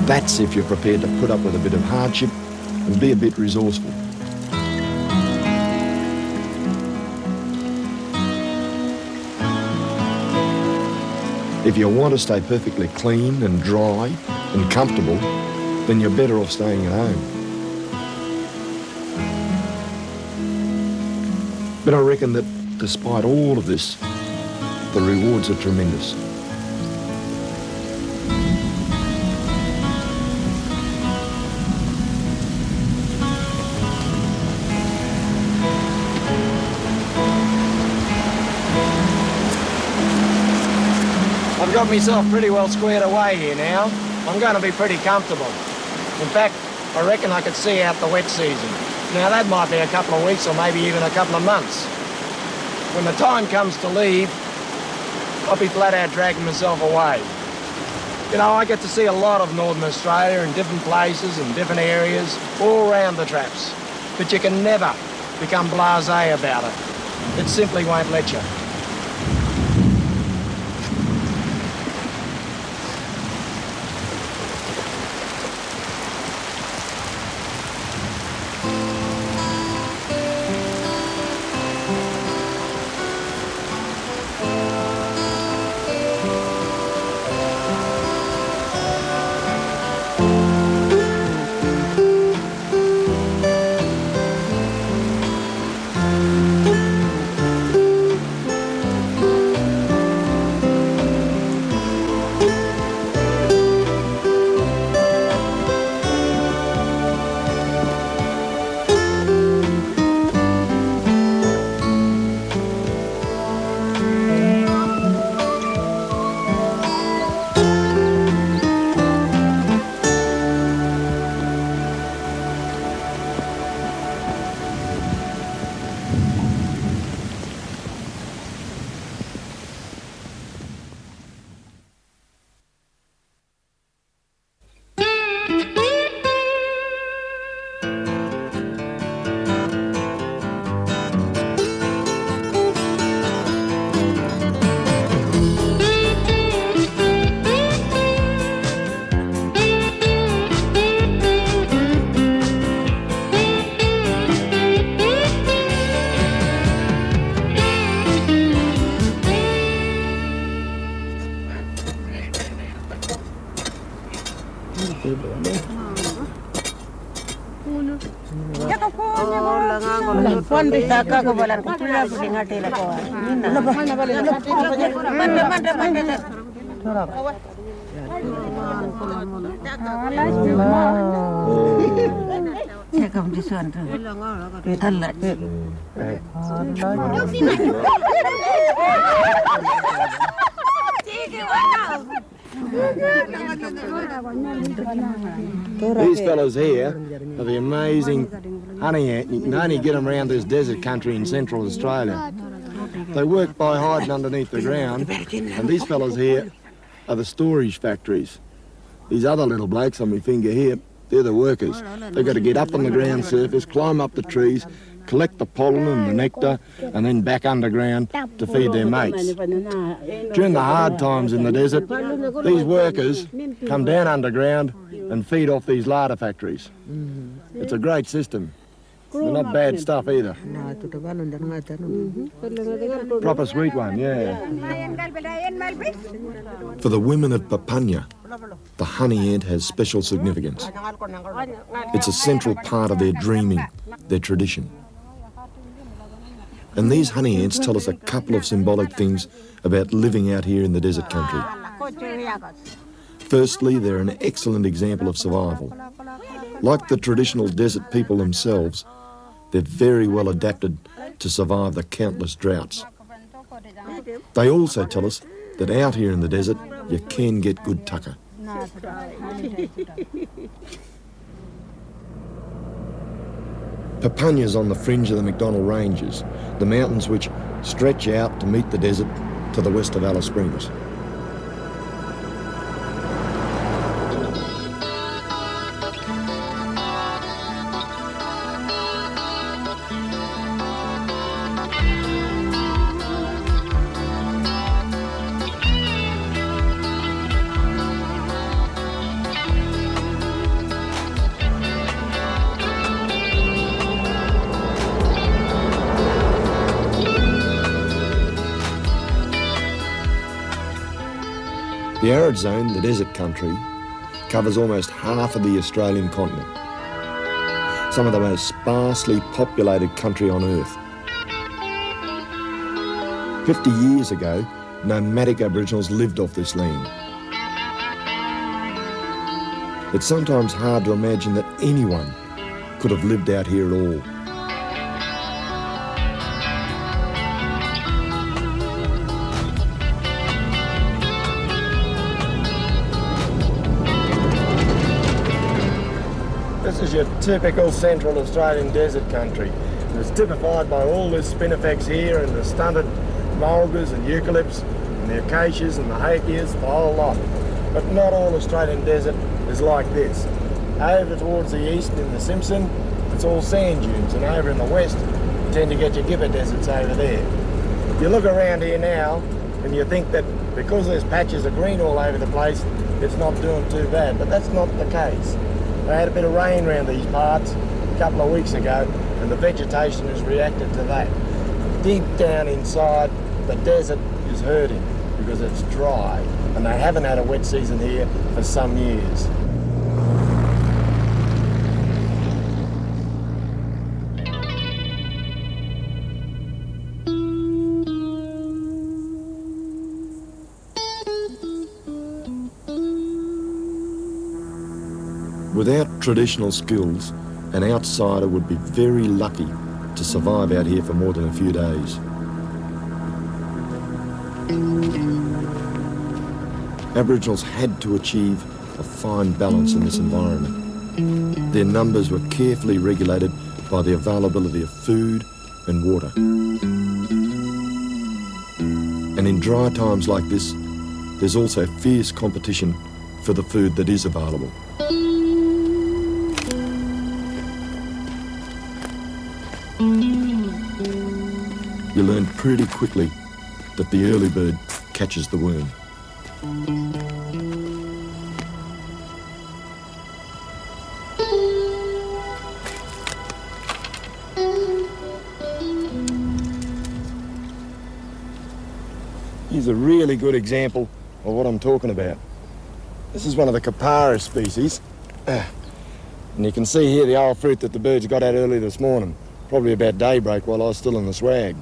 That's if you're prepared to put up with a bit of hardship and be a bit resourceful. If you want to stay perfectly clean and dry and comfortable, then you're better off staying at home. But I reckon that despite all of this, the rewards are tremendous. I've got myself pretty well squared away here now. I'm going to be pretty comfortable. In fact, I reckon I could see out the wet season. Now that might be a couple of weeks or maybe even a couple of months. When the time comes to leave, I'll be flat out dragging myself away. You know, I get to see a lot of Northern Australia in different places and different areas, all around the traps. But you can never become blasé about it. It simply won't let you. These fellows here are the amazing honey ant. You can only get them around this desert country in Central Australia. They work by hiding underneath the ground, and these fellows here are the storage factories. These other little blokes on my finger here, they're the workers. They've got to get up on the ground surface, climb up the trees, collect the pollen and the nectar, and then back underground to feed their mates. During the hard times in the desert, these workers come down underground and feed off these larder factories. It's a great system. They're not bad stuff either. Proper sweet one, yeah. For the women of Papunya, the honey ant has special significance. It's a central part of their dreaming, their tradition. And these honey ants tell us a couple of symbolic things about living out here in the desert country. Firstly, they're an excellent example of survival. Like the traditional desert people themselves, they're very well adapted to survive the countless droughts. They also tell us that out here in the desert, you can get good tucker. Papunya's on the fringe of the McDonnell Ranges, the mountains which stretch out to meet the desert to the west of Alice Springs. The arid zone, the desert country, covers almost half of the Australian continent. Some of the most sparsely populated country on Earth. 50 years ago, nomadic Aboriginals lived off this land. It's sometimes hard to imagine that anyone could have lived out here at all. This is your typical Central Australian desert country. It's typified by all this spinifex here and the stunted mulgas and eucalypts and the acacias and the hakeas, the whole lot. But not all Australian desert is like this. Over towards the east in the Simpson, it's all sand dunes, and over in the west, you tend to get your gibber deserts over there. You look around here now and you think that because there's patches of green all over the place, it's not doing too bad, but that's not the case. We had a bit of rain around these parts a couple of weeks ago, and the vegetation has reacted to that. Deep down inside, the desert is hurting because it's dry, and they haven't had a wet season here for some years. Without traditional skills, an outsider would be very lucky to survive out here for more than a few days. Aboriginals had to achieve a fine balance in this environment. Their numbers were carefully regulated by the availability of food and water. And in dry times like this, there's also fierce competition for the food that is available. You learn pretty quickly that the early bird catches the worm. Here's a really good example of what I'm talking about. This is one of the Ngukurr species. And you can see here the old fruit that the birds got at early this morning, probably about daybreak while I was still in the swag.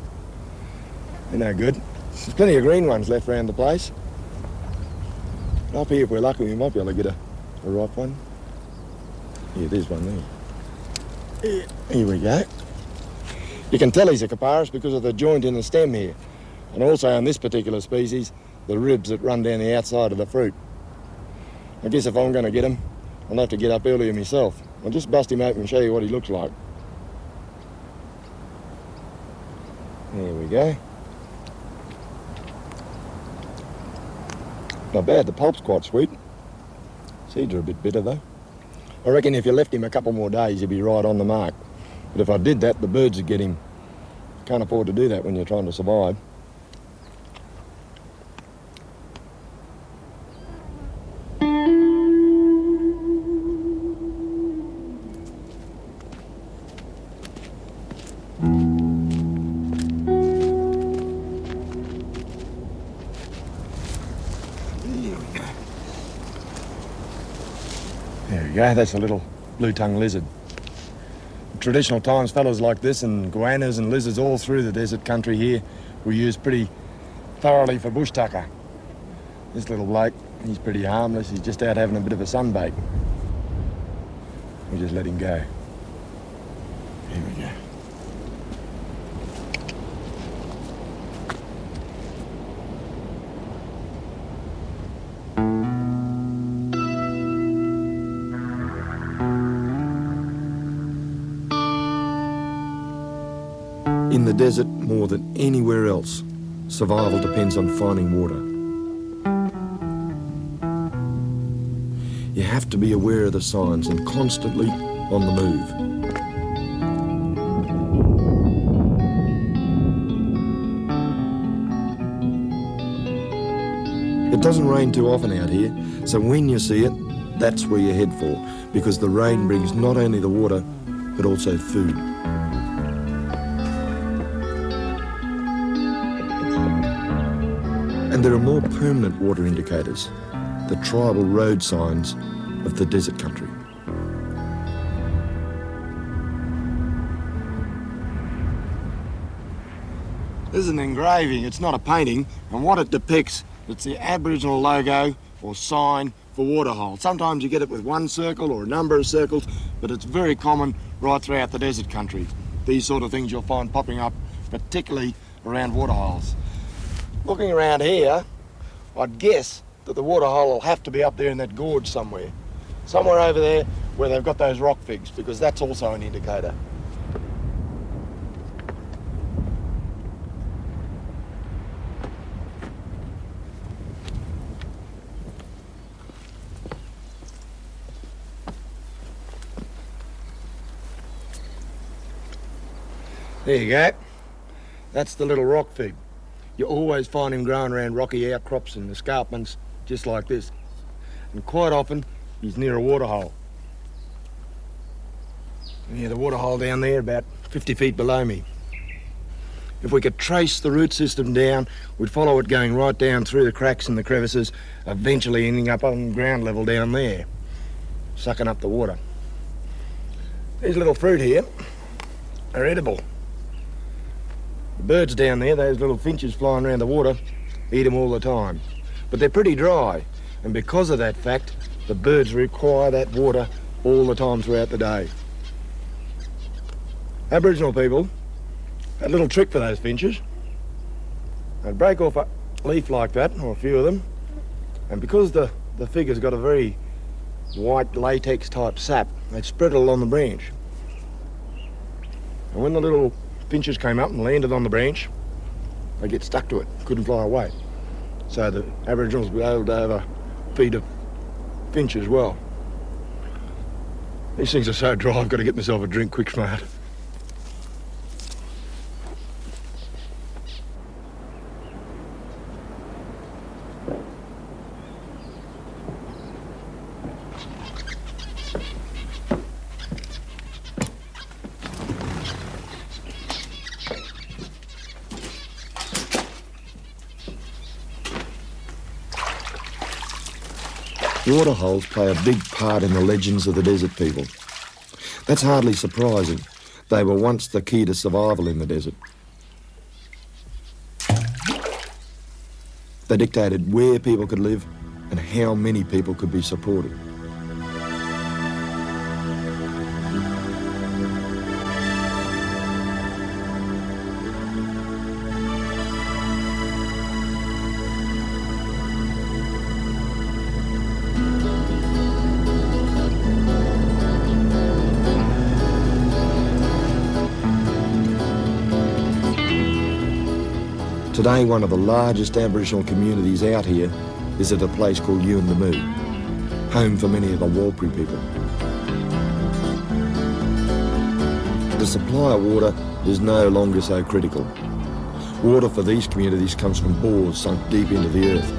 They're no good. There's plenty of green ones left around the place. Up here, if we're lucky, we might be able to get a ripe one. Yeah, there's one there. Here we go. You can tell he's a Ngukurr because of the joint in the stem here. And also on this particular species, the ribs that run down the outside of the fruit. I guess if I'm going to get him, I'll have to get up earlier myself. I'll just bust him open and show you what he looks like. There we go. Not bad, the pulp's quite sweet. Seeds are a bit bitter though. I reckon if you left him a couple more days, he'd be right on the mark. But if I did that, the birds would get him. Can't afford to do that when you're trying to survive. There we go, that's a little blue-tongued lizard. In traditional times, fellas like this and goannas and lizards all through the desert country here were used pretty thoroughly for bushtucker. This little bloke, he's pretty harmless, he's just out having a bit of a sunbake. We just let him go. Here we go. In the desert, more than anywhere else, survival depends on finding water. You have to be aware of the signs and constantly on the move. It doesn't rain too often out here, so when you see it, that's where you head for, because the rain brings not only the water, but also food. And there are more permanent water indicators, the tribal road signs of the desert country. This is an engraving, it's not a painting, and what it depicts, it's the Aboriginal logo or sign for waterhole. Sometimes you get it with one circle or a number of circles, but it's very common right throughout the desert country. These sort of things you'll find popping up, particularly around waterholes. Looking around here, I'd guess that the waterhole will have to be up there in that gorge somewhere. Somewhere over there where they've got those rock figs, because that's also an indicator. There you go. That's the little rock fig. You always find him growing around rocky outcrops and escarpments just like this. And quite often, he's near a waterhole. Yeah, the waterhole down there about 50 feet below me. If we could trace the root system down, we'd follow it going right down through the cracks and the crevices, eventually ending up on ground level down there, sucking up the water. These little fruit here are edible. The birds down there, those little finches flying around the water, eat them all the time. But they're pretty dry, and because of that fact, the birds require that water all the time throughout the day. Aboriginal people had a little trick for those finches. They'd break off a leaf like that, or a few of them, and because the fig has got a very white latex type sap, they'd spread it along the branch. And when the little finches came up and landed on the branch, they get stuck to it, couldn't fly away. So the Aboriginals were able to have a feed of finch as well. These things are so dry, I've got to get myself a drink quick smart. Waterholes play a big part in the legends of the desert people. That's hardly surprising. They were once the key to survival in the desert. They dictated where people could live and how many people could be supported. Today, one of the largest Aboriginal communities out here is at a place called Yuendamu, home for many of the Warlpiri people. The supply of water is no longer so critical. Water for these communities comes from bores sunk deep into the earth.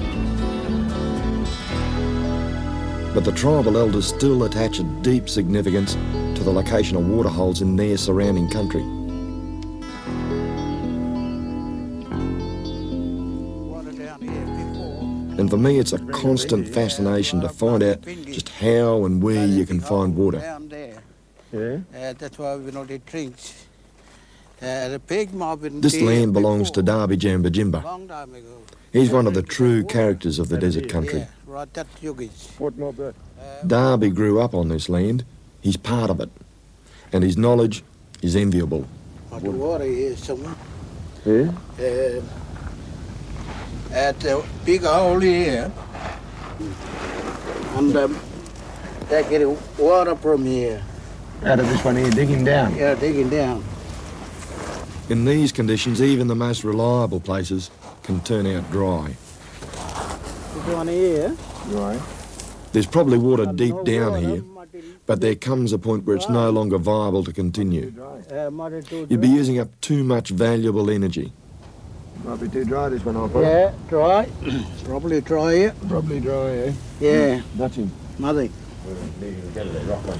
But the tribal elders still attach a deep significance to the location of waterholes in their surrounding country. And for me, it's a constant fascination to find out just how and where you can find water. Yeah? That's why we know the drinks. The pig mob in This land belongs to Darby Jamba. long time ago. He's one of the true characters of the desert country. Yeah, right, that yogis. What mob that? Darby grew up on this land. He's part of it. And his knowledge is enviable. The water is somewhere. Yeah? At the big hole here. And they get water from here. Out of this one here, digging down. Yeah, digging down. In these conditions, even the most reliable places can turn out dry. This one here. Right. There's probably water deep down here, but there comes a point where it's no longer viable to continue. You'd be using up too much valuable energy. Might be too dry, this one, I'll put. Yeah, dry. It's probably dry here. Probably dry, eh? Yeah, Nothing. nothing. Get it, rock one.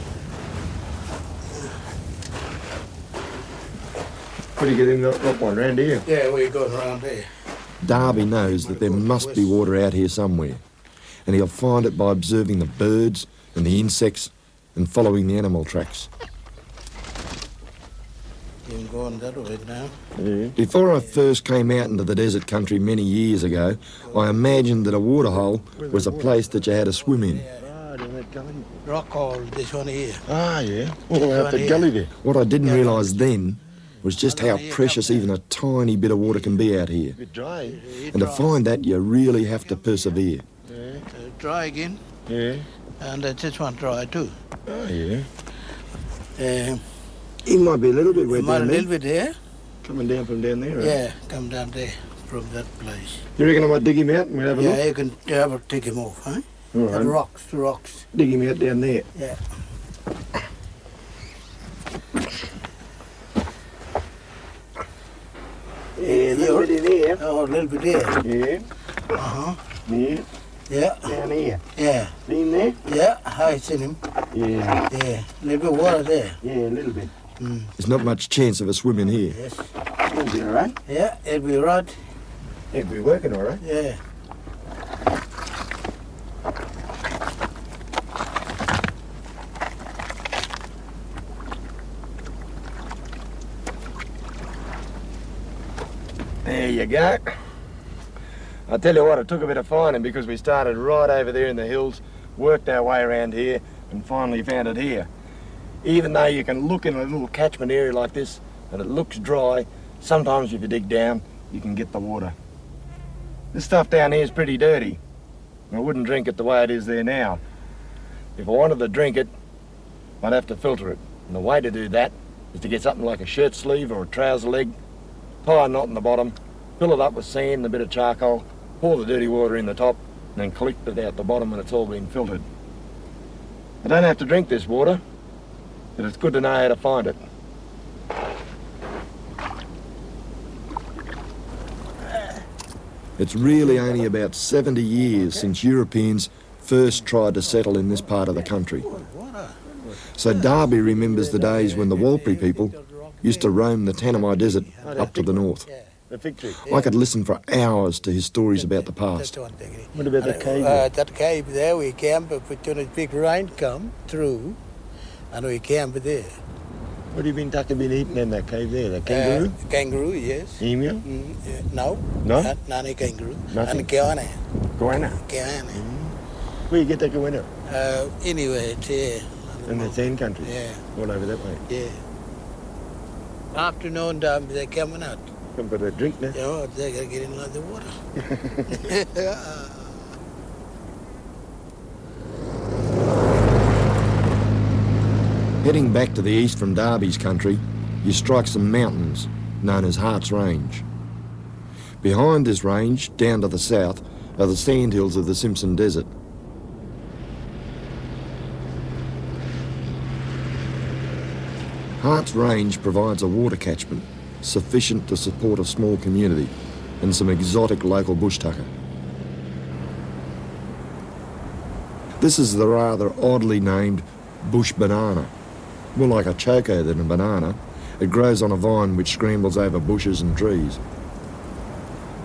What do you get in that rock one, round here? Yeah, we're going around here. Darby knows that there must be water out here somewhere, and he'll find it by observing the birds and the insects and following the animal tracks. You can go on that way now. Yeah. Before I first came out into the desert country many years ago, I imagined that a waterhole was a place that you had to swim in. Right, in that gully. Rock hole, this one here. Ah, yeah. All out the gully there. What I didn't realise then was just how precious even a tiny bit of water can be out here. Bit dry. And to find that, you really have to persevere. Dry again. Yeah. And this one dry too. Oh, yeah. Uh, It might be a little bit wet might a down there. little bit there. Coming down from down there, right? Yeah, come down there from that place. You reckon I might dig him out and we'll have a look? Yeah, you can have a take him off, huh? All The right. rocks. Dig him out down there. Yeah. Yeah, a little bit in here. Oh, a little bit there. Yeah. Uh-huh. Yeah. Yeah, Down here. yeah, Been there? yeah. I seen him. Yeah. Yeah, a little bit of water there. Yeah, a little bit. There's not much chance of a swim in here. Yes. It'll be all right. Yeah, it'll be right. It'll be working all right. Yeah. There you go. I tell you what, it took a bit of finding because we started right over there in the hills, worked our way around here, and finally found it here. Even though you can look in a little catchment area like this and it looks dry, sometimes if you dig down, you can get the water. This stuff down here is pretty dirty. I wouldn't drink it the way it is there now. If I wanted to drink it, I'd have to filter it. And the way to do that is to get something like a shirt sleeve or a trouser leg, tie a knot in the bottom, fill it up with sand and a bit of charcoal, pour the dirty water in the top, and then collect it out the bottom when it's all been filtered. I don't have to drink this water, but it's good to know how to find it. It's really only about 70 years since Europeans first tried to settle in this part of the country. So Darby remembers the days when the Walpri people used to roam the Tanami Desert up to the north. The fig tree. I could listen for hours to his stories about the past. What about that cave? That cave there, we camp when a big rain come through, and we camp there. What have you been eating in that cave there? The kangaroo? Kangaroo, yes. Emu? No. No? Not a kangaroo. Nothing? And goanna. Goanna? Goanna. Where you get that goanna? Anyway, it's here. In the sand country? Yeah, All over that way? yeah. Afternoon time, they're coming out. Come for a drink now? Oh, they gotta get in like the water. Heading back to the east from Darby's country, you strike some mountains known as Hart's Range. Behind this range, down to the south, are the sandhills of the Simpson Desert. Hart's Range provides a water catchment sufficient to support a small community and some exotic local bushtucker. This is the rather oddly named bush banana. More like a choco than a banana. It grows on a vine which scrambles over bushes and trees.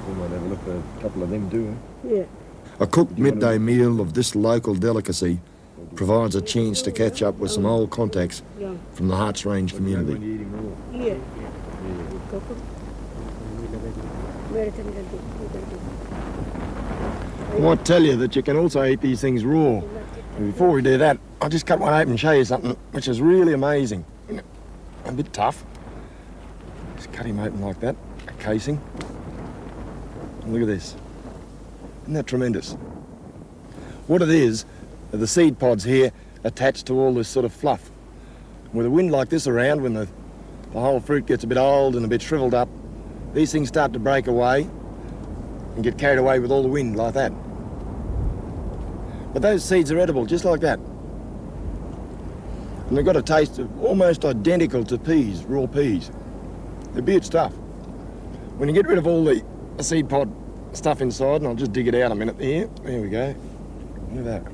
We might have a look at a couple of them too. Yeah. A cooked midday meal of this local delicacy provides a chance to catch up with some old contacts from the Hart's Range community. When you're eating raw. Yeah. I might tell you that you can also eat these things raw. And before we do that, I'll just cut one open and show you something which is really amazing. A bit tough. Just cut him open like that, a casing. And look at this. Isn't that tremendous? What it is, are the seed pods here attached to all this sort of fluff. With a wind like this around, when the the whole fruit gets a bit old and a bit shriveled up, these things start to break away and get carried away with all the wind like that. But those seeds are edible, just like that. And they've got a taste of almost identical to peas, raw peas. They're beaut stuff. When you get rid of all the seed pod stuff inside, and I'll just dig it out a minute here. There we go. Look at that.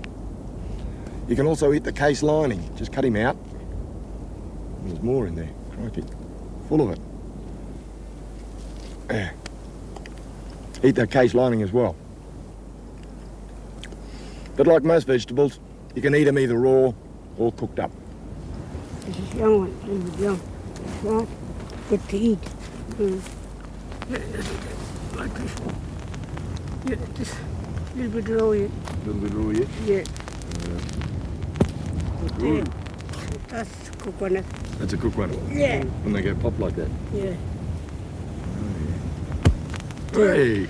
You can also eat the case lining. Just cut him out. There's more in there. Crikey. Full of it. Yeah. Eat that case lining as well. But like most vegetables, you can eat them either raw or cooked up. This is young one, this is young. It's right. Good to eat. Like this. Yeah, just a little bit raw yet. A little bit raw yet? Yeah. There. That's coconut. That's a cooked one? Yeah. When they go pop like that? Yeah. Hey!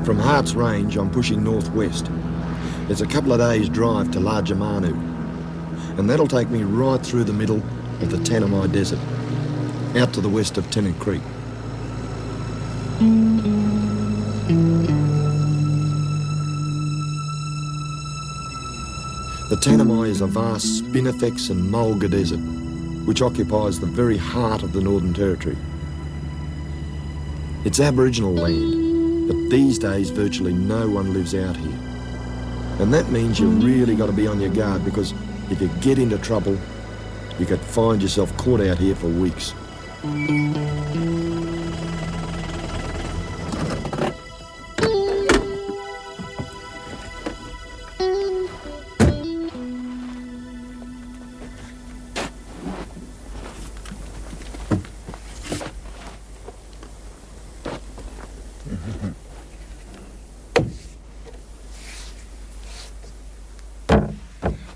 From Hart's Range, I'm pushing northwest. It's a couple of days' drive to Largermanu, and that'll take me right through the middle of the Tanami Desert, out to the west of Tennant Creek. The Tanami is a vast spinifex and mulga desert, which occupies the very heart of the Northern Territory. It's Aboriginal land, but these days virtually no one lives out here. And that means you've really got to be on your guard, because if you get into trouble, you could find yourself caught out here for weeks.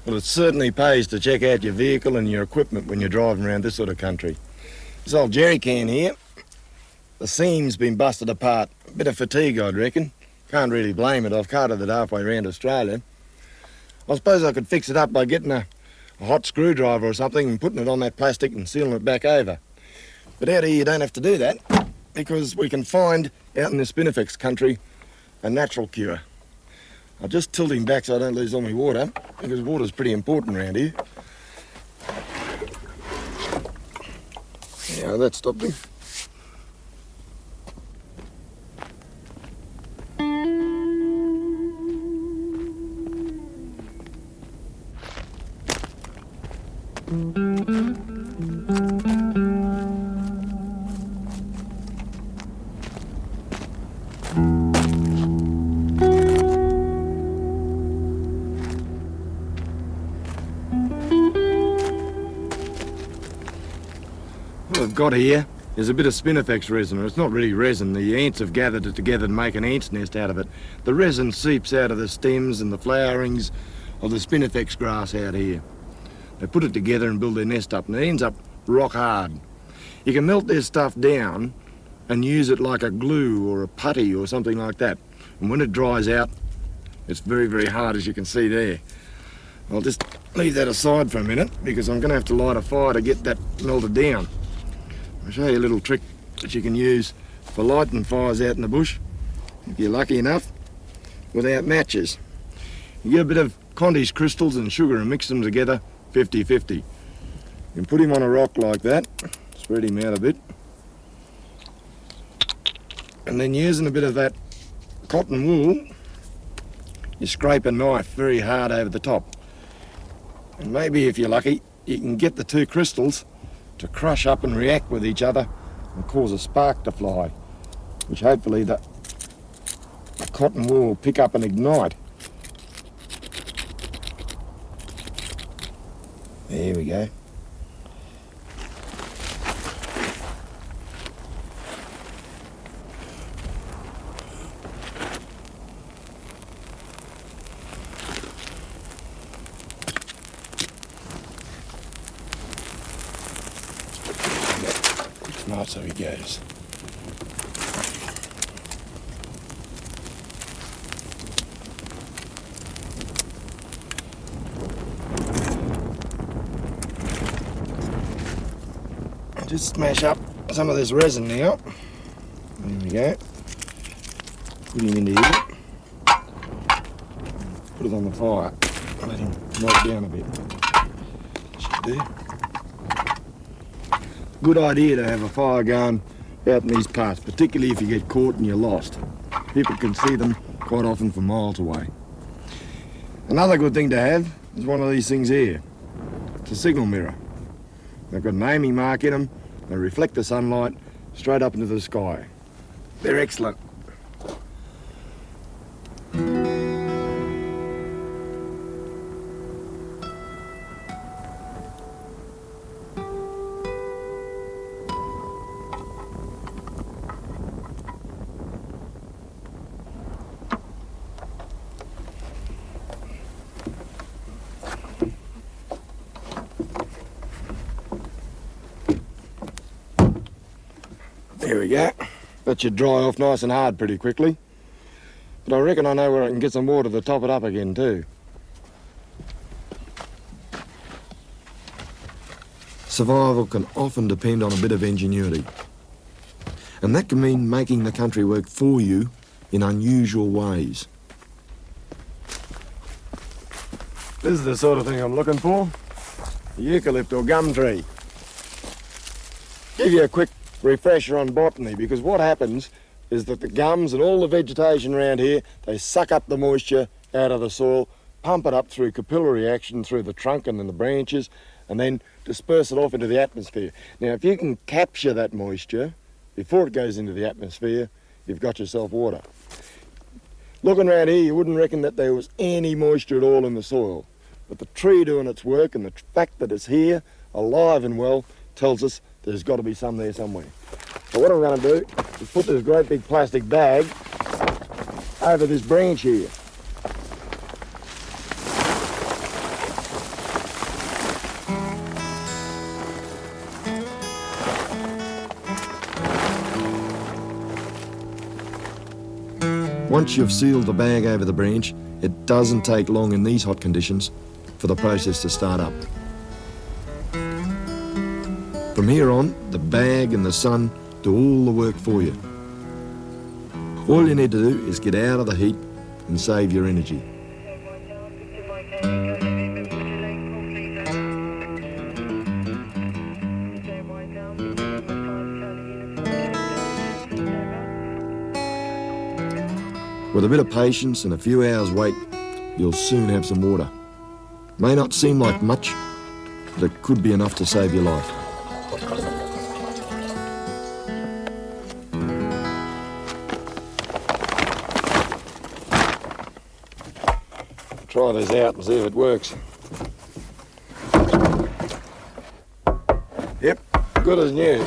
Well, it certainly pays to check out your vehicle and your equipment when you're driving around this sort of country. This old jerry can here, the seam's been busted apart. A bit of fatigue, I'd reckon. Can't really blame it. I've carted it halfway around Australia. I suppose I could fix it up by getting a hot screwdriver or something and putting it on that plastic and sealing it back over. But out here you don't have to do that, because we can find, out in the Spinifex country, a natural cure. I'll just tilt him back so I don't lose all my water, because water's pretty important around here. Yeah, that stopped him. What I've got here is a bit of Spinifex resin. It's not really resin. The ants have gathered it together to make an ant's nest out of it. The resin seeps out of the stems and the flowerings of the Spinifex grass out here. They put it together and build their nest up, and it ends up rock hard. You can melt this stuff down and use it like a glue or a putty or something like that. And when it dries out, it's very, very hard, as you can see there. I'll just leave that aside for a minute, because I'm going to have to light a fire to get that melted down. I'll show you a little trick that you can use for lighting fires out in the bush, if you're lucky enough, without matches. You get a bit of Condy's crystals and sugar and mix them together 50-50. You can put him on a rock like that, spread him out a bit, and then using a bit of that cotton wool, you scrape a knife very hard over the top. And maybe, if you're lucky, you can get the two crystals to crush up and react with each other and cause a spark to fly, which hopefully the cotton wool will pick up and ignite. There we go. Right, so he goes. Just smash up some of this resin now. There we go. Put him into here. Put it on the fire. Let him melt down a bit. Should do. Good idea to have a fire going out in these parts, particularly if you get caught and you're lost. People can see them quite often from miles away. Another good thing to have is one of these things here. It's a signal mirror. They've got an aiming mark in them. They reflect the sunlight straight up into the sky. They're excellent. There we go. That should dry off nice and hard pretty quickly. But I reckon I know where I can get some water to top it up again too. Survival can often depend on a bit of ingenuity. And that can mean making the country work for you in unusual ways. This is the sort of thing I'm looking for. A eucalypt or gum tree. Give you a quick refresher on botany, because what happens is that the gums and all the vegetation around here, they suck up the moisture out of the soil, pump it up through capillary action through the trunk and then the branches, and then disperse it off into the atmosphere. Now, if you can capture that moisture before it goes into the atmosphere, you've got yourself water. Looking around here, you wouldn't reckon that there was any moisture at all in the soil. But the tree doing its work and the fact that it's here, alive and well, tells us there's got to be some there somewhere. So what I'm going to do is put this great big plastic bag over this branch here. Once you've sealed the bag over the branch, it doesn't take long in these hot conditions for the process to start up. From here on, the bag and the sun do all the work for you. All you need to do is get out of the heat and save your energy. With a bit of patience and a few hours wait, you'll soon have some water. May not seem like much, but it could be enough to save your life. Try this out and see if it works. Yep, good as new.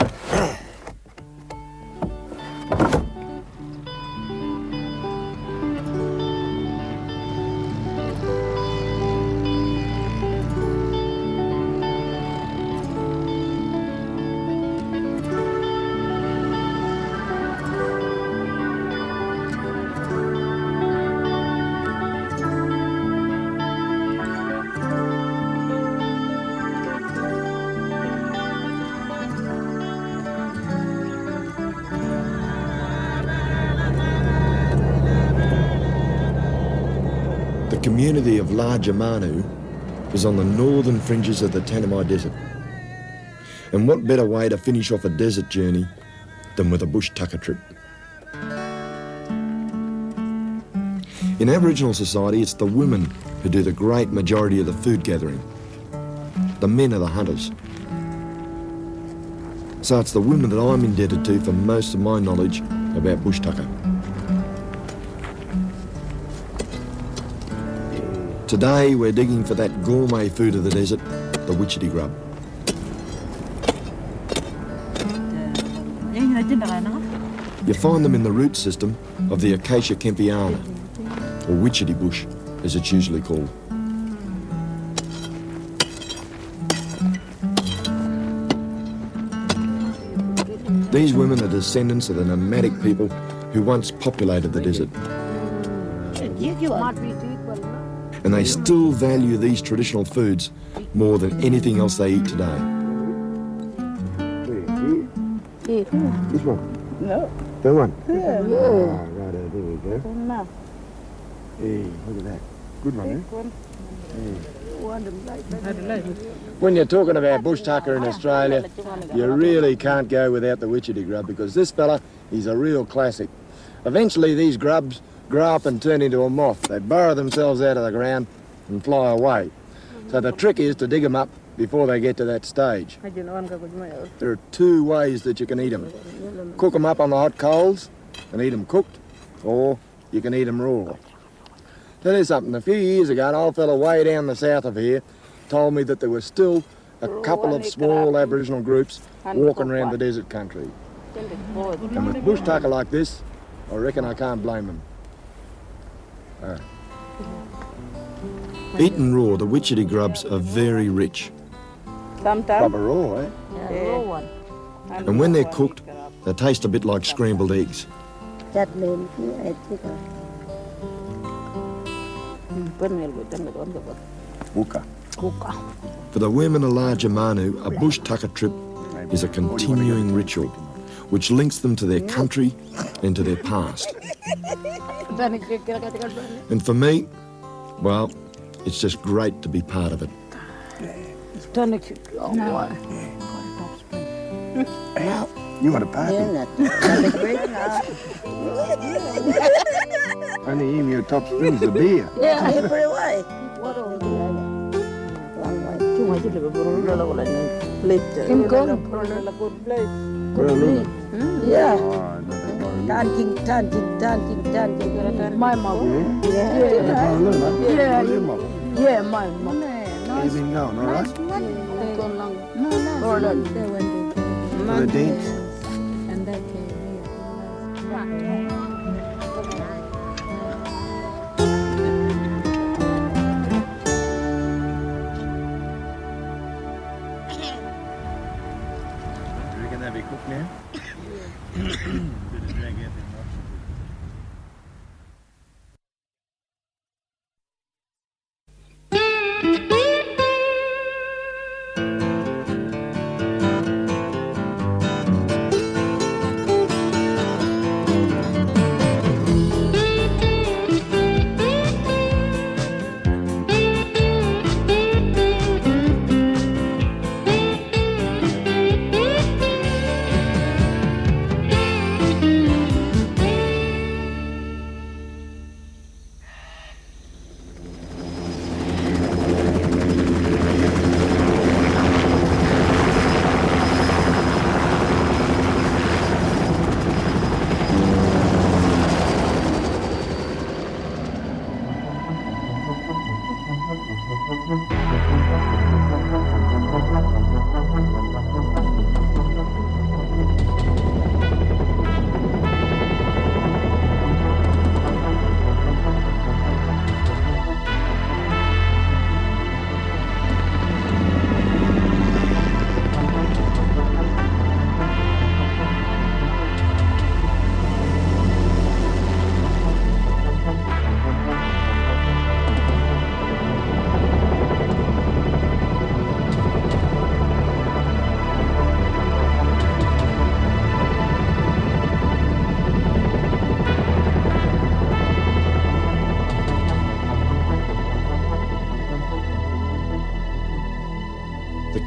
The community of Larger Manu is on the northern fringes of the Tanami Desert. And what better way to finish off a desert journey than with a Bushtucker trip? In Aboriginal society, it's the women who do the great majority of the food gathering. The men are the hunters. So it's the women that I'm indebted to for most of my knowledge about Bushtucker. Today we're digging for that gourmet food of the desert, the witchetty grub. You find them in the root system of the Acacia kempiana, or witchetty bush as it's usually called. These women are descendants of the nomadic people who once populated the desert. And they still value these traditional foods more than anything else they eat today. Eat. This one? No. That one? Yeah. Ah, right, there we go. No. Hey, look at that. Good one, eh? When you're talking about bushtucker in Australia, you really can't go without the witchetty grub, because this fella, he's a real classic. Eventually these grubs grow up and turn into a moth. They burrow themselves out of the ground and fly away. So the trick is to dig them up before they get to that stage. There are two ways that you can eat them. Cook them up on the hot coals and eat them cooked, or you can eat them raw. Tell you something, a few years ago, an old fella way down the south of here told me that there were still a couple of small Aboriginal groups walking around the desert country. And with bushtucker like this, I reckon I can't blame them. Eaten raw, the witchetty grubs are very rich. Proper raw, eh? And when they're cooked, they taste a bit like scrambled eggs. Ngukurr. For the women of Larger Manu, a bushtucker trip is a continuing ritual which links them to their country and to their past. And for me, well, it's just great to be part of it. You want a party? Only aim your top spoons of beer. Yeah, every way. Yeah. Dancing. My mom. Yeah, my mom. How you been going, all right? For the dance? You reckon they'll be cooked now?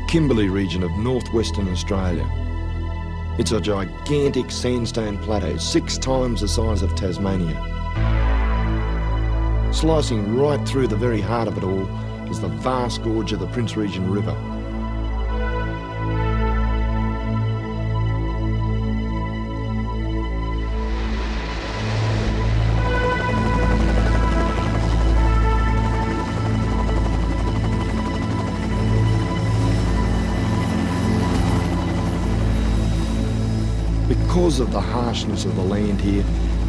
Kimberley region of northwestern Australia. It's a gigantic sandstone plateau, 6 times the size of Tasmania. Slicing right through the very heart of it all is the vast gorge of the Prince Regent River. Because of the harshness of the land here,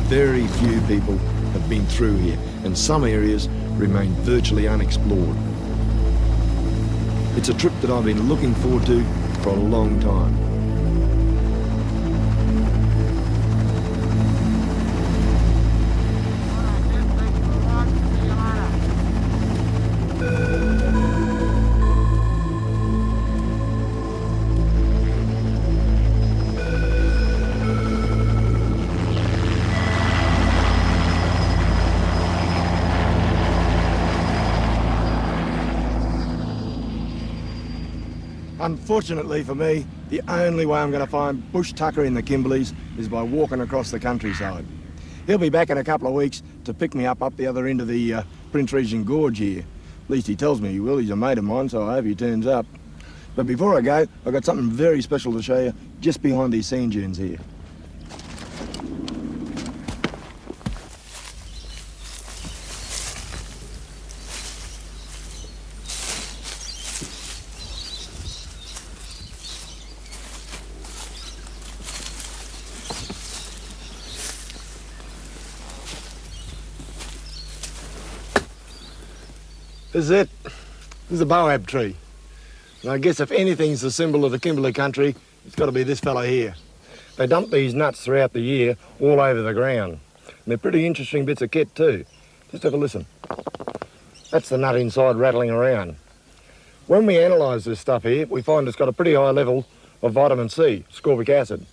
very few people have been through here, and some areas remain virtually unexplored. It's a trip that I've been looking forward to for a long time. Unfortunately for me, the only way I'm going to find Bushtucker in the Kimberleys is by walking across the countryside. He'll be back in a couple of weeks to pick me up the other end of the Prince Regent Gorge here. At least he tells me he will. He's a mate of mine, so I hope he turns up. But before I go, I've got something very special to show you just behind these sand dunes here. This is it. This is a boab tree. And I guess if anything's the symbol of the Kimberley country, it's got to be this fella here. They dump these nuts throughout the year all over the ground. And they're pretty interesting bits of kit too. Just have a listen. That's the nut inside rattling around. When we analyse this stuff here, we find it's got a pretty high level of vitamin C, ascorbic acid.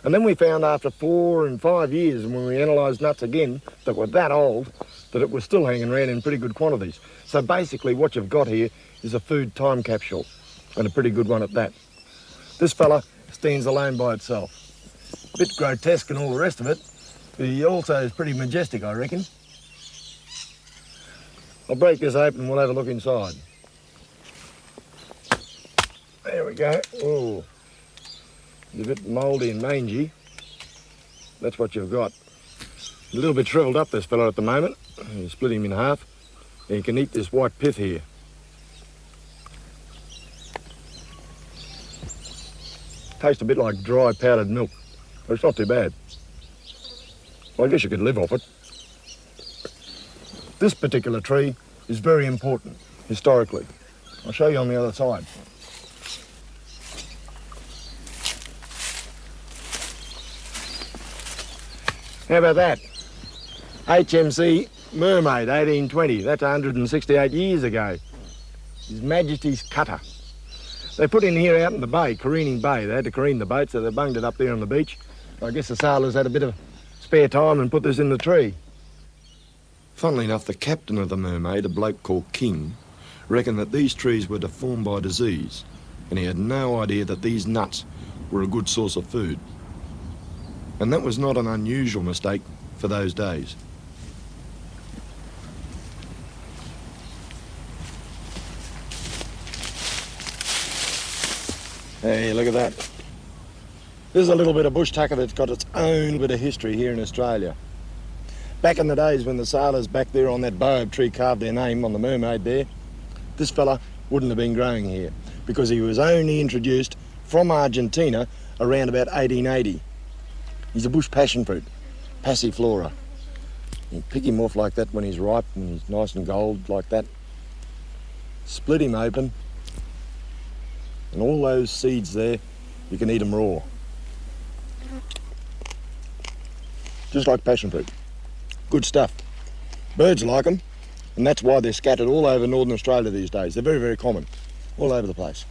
And then we found after 4 and 5 years, when we analysed nuts again that were that old, that it was still hanging around in pretty good quantities. So basically what you've got here is a food time capsule, and a pretty good one at that. This fella stands alone by itself. A bit grotesque and all the rest of it, but he also is pretty majestic, I reckon. I'll break this open and we'll have a look inside. There we go. Oh, it's a bit mouldy and mangy. That's what you've got. A little bit shriveled up, this fella, at the moment. You split him in half, and you can eat this white pith here. Tastes a bit like dry powdered milk, but it's not too bad. Well, I guess you could live off it. This particular tree is very important, historically. I'll show you on the other side. How about that? HMC Mermaid, 1820. That's 168 years ago. His Majesty's cutter. They put in here out in the bay, careening bay. They had to careen the boat, so they bunged it up there on the beach. I guess the sailors had a bit of spare time and put this in the tree. Funnily enough, the captain of the Mermaid, a bloke called King, reckoned that these trees were deformed by disease, and he had no idea that these nuts were a good source of food. And that was not an unusual mistake for those days. Hey, look at that. This is a little bit of Bushtucker that's got its own bit of history here in Australia. Back in the days when the sailors back there on that boab tree carved their name on the Mermaid there, this fella wouldn't have been growing here because he was only introduced from Argentina around about 1880. He's a bush passion fruit, passiflora. You pick him off like that when he's ripe and he's nice and gold like that. Split him open, and all those seeds there, you can eat them raw. Just like passion fruit. Good stuff. Birds like them, and that's why they're scattered all over northern Australia these days. They're very, very common, all over the place.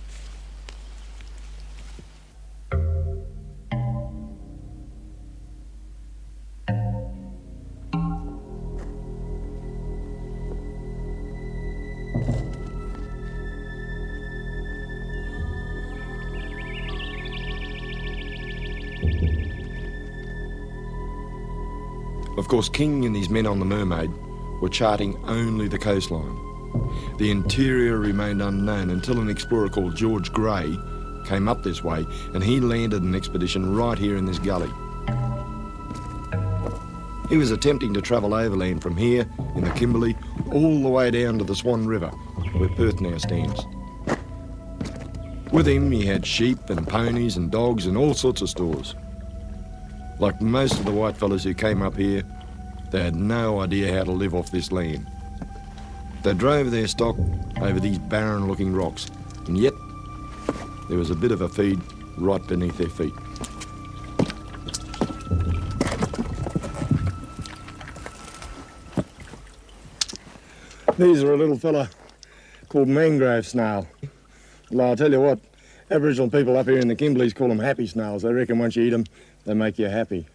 Of course, King and his men on the Mermaid were charting only the coastline. The interior remained unknown until an explorer called George Gray came up this way, and he landed an expedition right here in this gully. He was attempting to travel overland from here, in the Kimberley, all the way down to the Swan River, where Perth now stands. With him, he had sheep and ponies and dogs and all sorts of stores. Like most of the white fellas who came up here, they had no idea how to live off this land. They drove their stock over these barren-looking rocks, and yet there was a bit of a feed right beneath their feet. These are a little fella called mangrove snail. Well, I'll tell you what, Aboriginal people up here in the Kimberleys call them happy snails. They reckon once you eat them, they make you happy.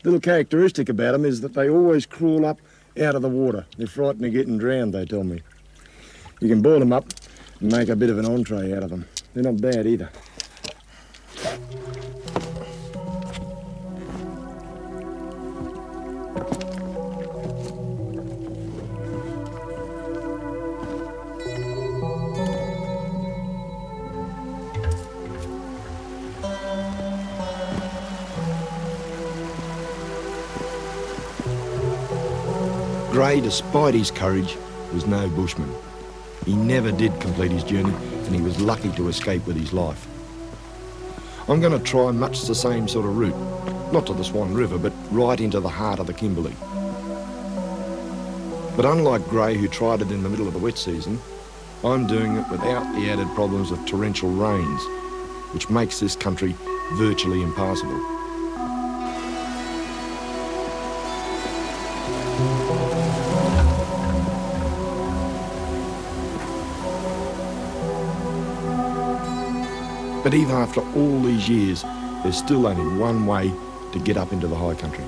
Little characteristic about them is that they always crawl up out of the water. They're frightened of getting drowned, they tell me. You can boil them up and make a bit of an entree out of them. They're not bad either. Gray, despite his courage, was no bushman. He never did complete his journey, and he was lucky to escape with his life. I'm going to try much the same sort of route, not to the Swan River, but right into the heart of the Kimberley. But unlike Gray, who tried it in the middle of the wet season, I'm doing it without the added problems of torrential rains, which makes this country virtually impassable. But even after all these years, there's still only one way to get up into the high country.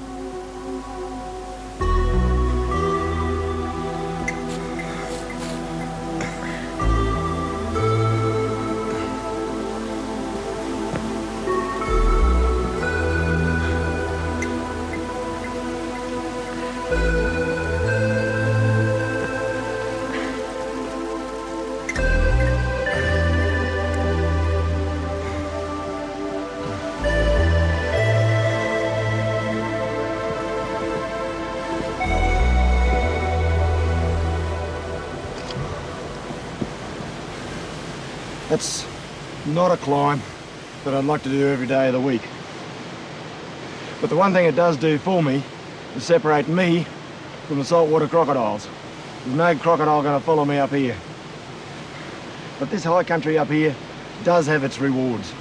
That's not a climb that I'd like to do every day of the week. But the one thing it does do for me is separate me from the saltwater crocodiles. There's no crocodile going to follow me up here. But this high country up here does have its rewards.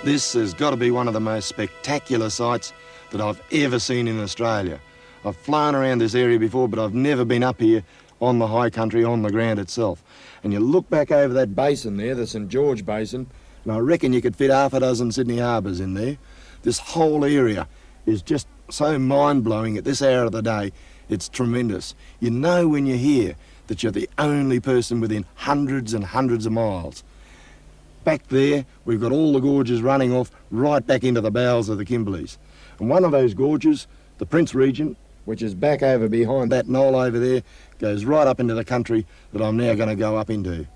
This has got to be one of the most spectacular sights that I've ever seen in Australia. I've flown around this area before, but I've never been up here on the high country, on the ground itself. And you look back over that basin there, the St George Basin, and I reckon you could fit half a dozen Sydney harbours in there. This whole area is just so mind-blowing at this hour of the day. It's tremendous. You know when you're here that you're the only person within hundreds and hundreds of miles. Back there, we've got all the gorges running off right back into the bowels of the Kimberleys. And one of those gorges, the Prince Regent, which is back over behind that knoll over there, goes right up into the country that I'm now going to go up into.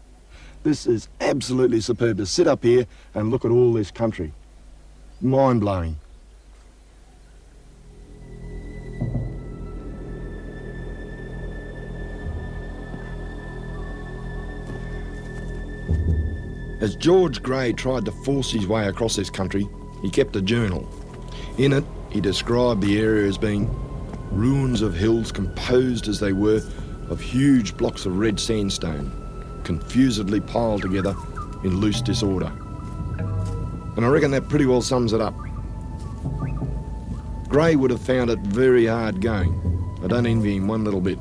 This is absolutely superb to sit up here and look at all this country. Mind-blowing. As George Gray tried to force his way across this country, he kept a journal. In it, he described the area as being ruins of hills composed as they were of huge blocks of red sandstone, confusedly piled together in loose disorder. And I reckon that pretty well sums it up. Gray would have found it very hard going. I don't envy him one little bit.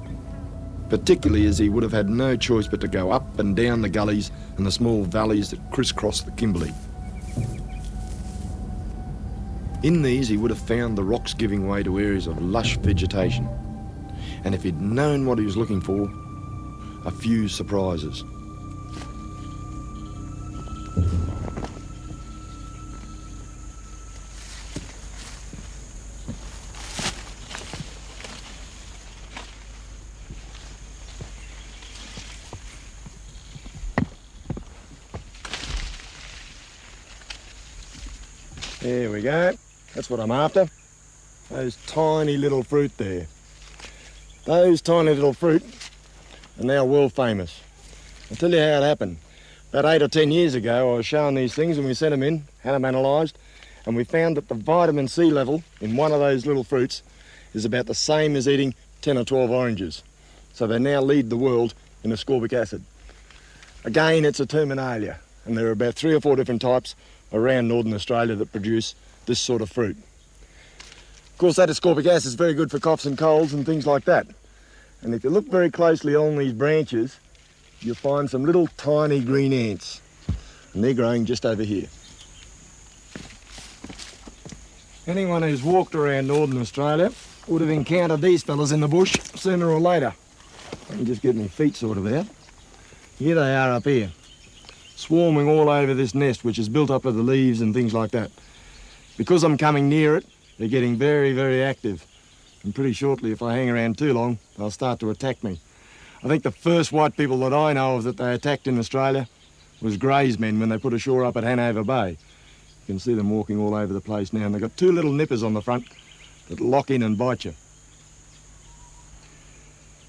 Particularly as he would have had no choice but to go up and down the gullies and the small valleys that crisscross the Kimberley. In these he would have found the rocks giving way to areas of lush vegetation. And if he'd known what he was looking for, a few surprises. There we go. That's what I'm after. Those tiny little fruit there. Those tiny little fruit are now world famous. I'll tell you how it happened. About 8 or 10 years ago, I was showing these things and we sent them in, had them analysed, and we found that the vitamin C level in one of those little fruits is about the same as eating 10 or 12 oranges. So they now lead the world in ascorbic acid. Again, it's a terminalia. and there are about 3 or 4 different types around northern Australia that produce this sort of fruit. Of course, that ascorbic acid is very good for coughs and colds and things like that. And if you look very closely on these branches, you'll find some little tiny green ants, and they're growing just over here. Anyone who's walked around northern Australia would have encountered these fellas in the bush sooner or later. I can just get my feet sorted out. Here they are up here, swarming all over this nest, which is built up of the leaves and things like that. Because I'm coming near it, they're getting very, very active. And pretty shortly, if I hang around too long, they'll start to attack me. I think the first white people that I know of that they attacked in Australia was Grey's men when they put ashore up at Hanover Bay. You can see them walking all over the place now, and they've got 2 little nippers on the front that lock in and bite you.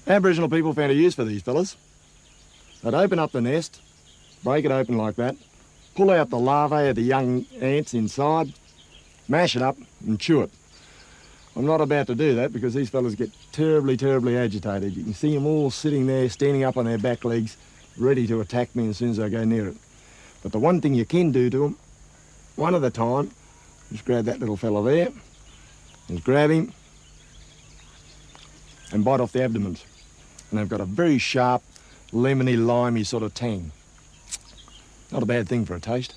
Aboriginal people found a use for these fellas. They'd open up the nest, break it open like that, pull out the larvae of the young ants inside, mash it up and chew it. I'm not about to do that because these fellas get terribly, terribly agitated. You can see them all sitting there, standing up on their back legs, ready to attack me as soon as I go near it. But the one thing you can do to them, one at a time, just grab that little fella there, just grab him and bite off the abdomens. And they've got a very sharp, lemony, limey sort of tang. Not a bad thing for a taste.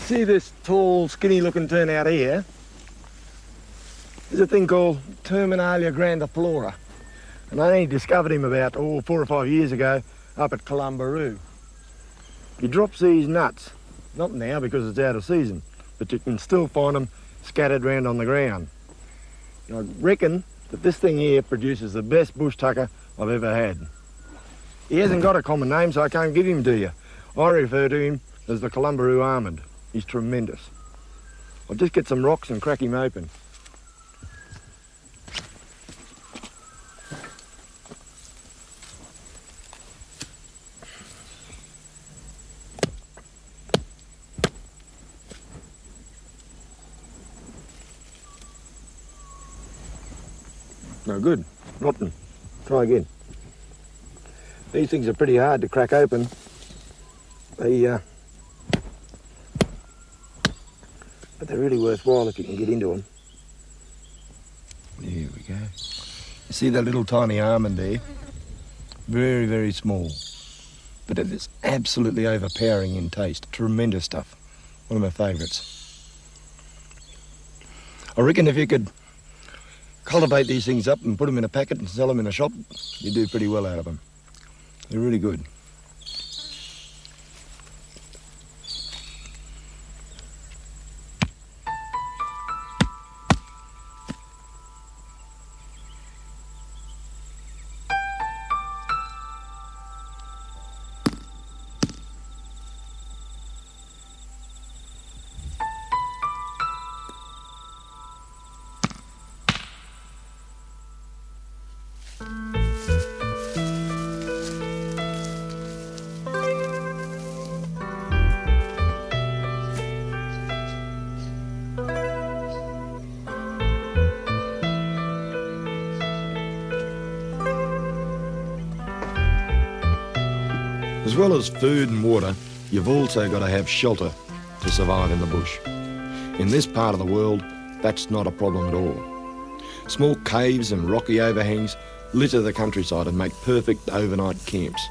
See this tall, skinny-looking turnout here? There's a thing called Terminalia grandiflora, and I only discovered him about 4 or 5 years ago up at Columbaroo. He drops these nuts, not now because it's out of season, but you can still find them scattered around on the ground. And I reckon that this thing here produces the best bushtucker I've ever had. He hasn't got a common name, so I can't give him to you. I refer to him as the Columbaroo almond. He's tremendous. I'll just get some rocks and crack him open. No good. Rotten. Try again. These things are pretty hard to crack open. But they're really worthwhile if you can get into them. There we go. You see that little tiny almond there? Very, very small. But it is absolutely overpowering in taste. Tremendous stuff. One of my favourites. I reckon if you could cultivate these things up and put them in a packet and sell them in a shop, you do pretty well out of them. They're really good. As well as food and water, you've also got to have shelter to survive in the bush. In this part of the world, that's not a problem at all. Small caves and rocky overhangs litter the countryside and make perfect overnight camps.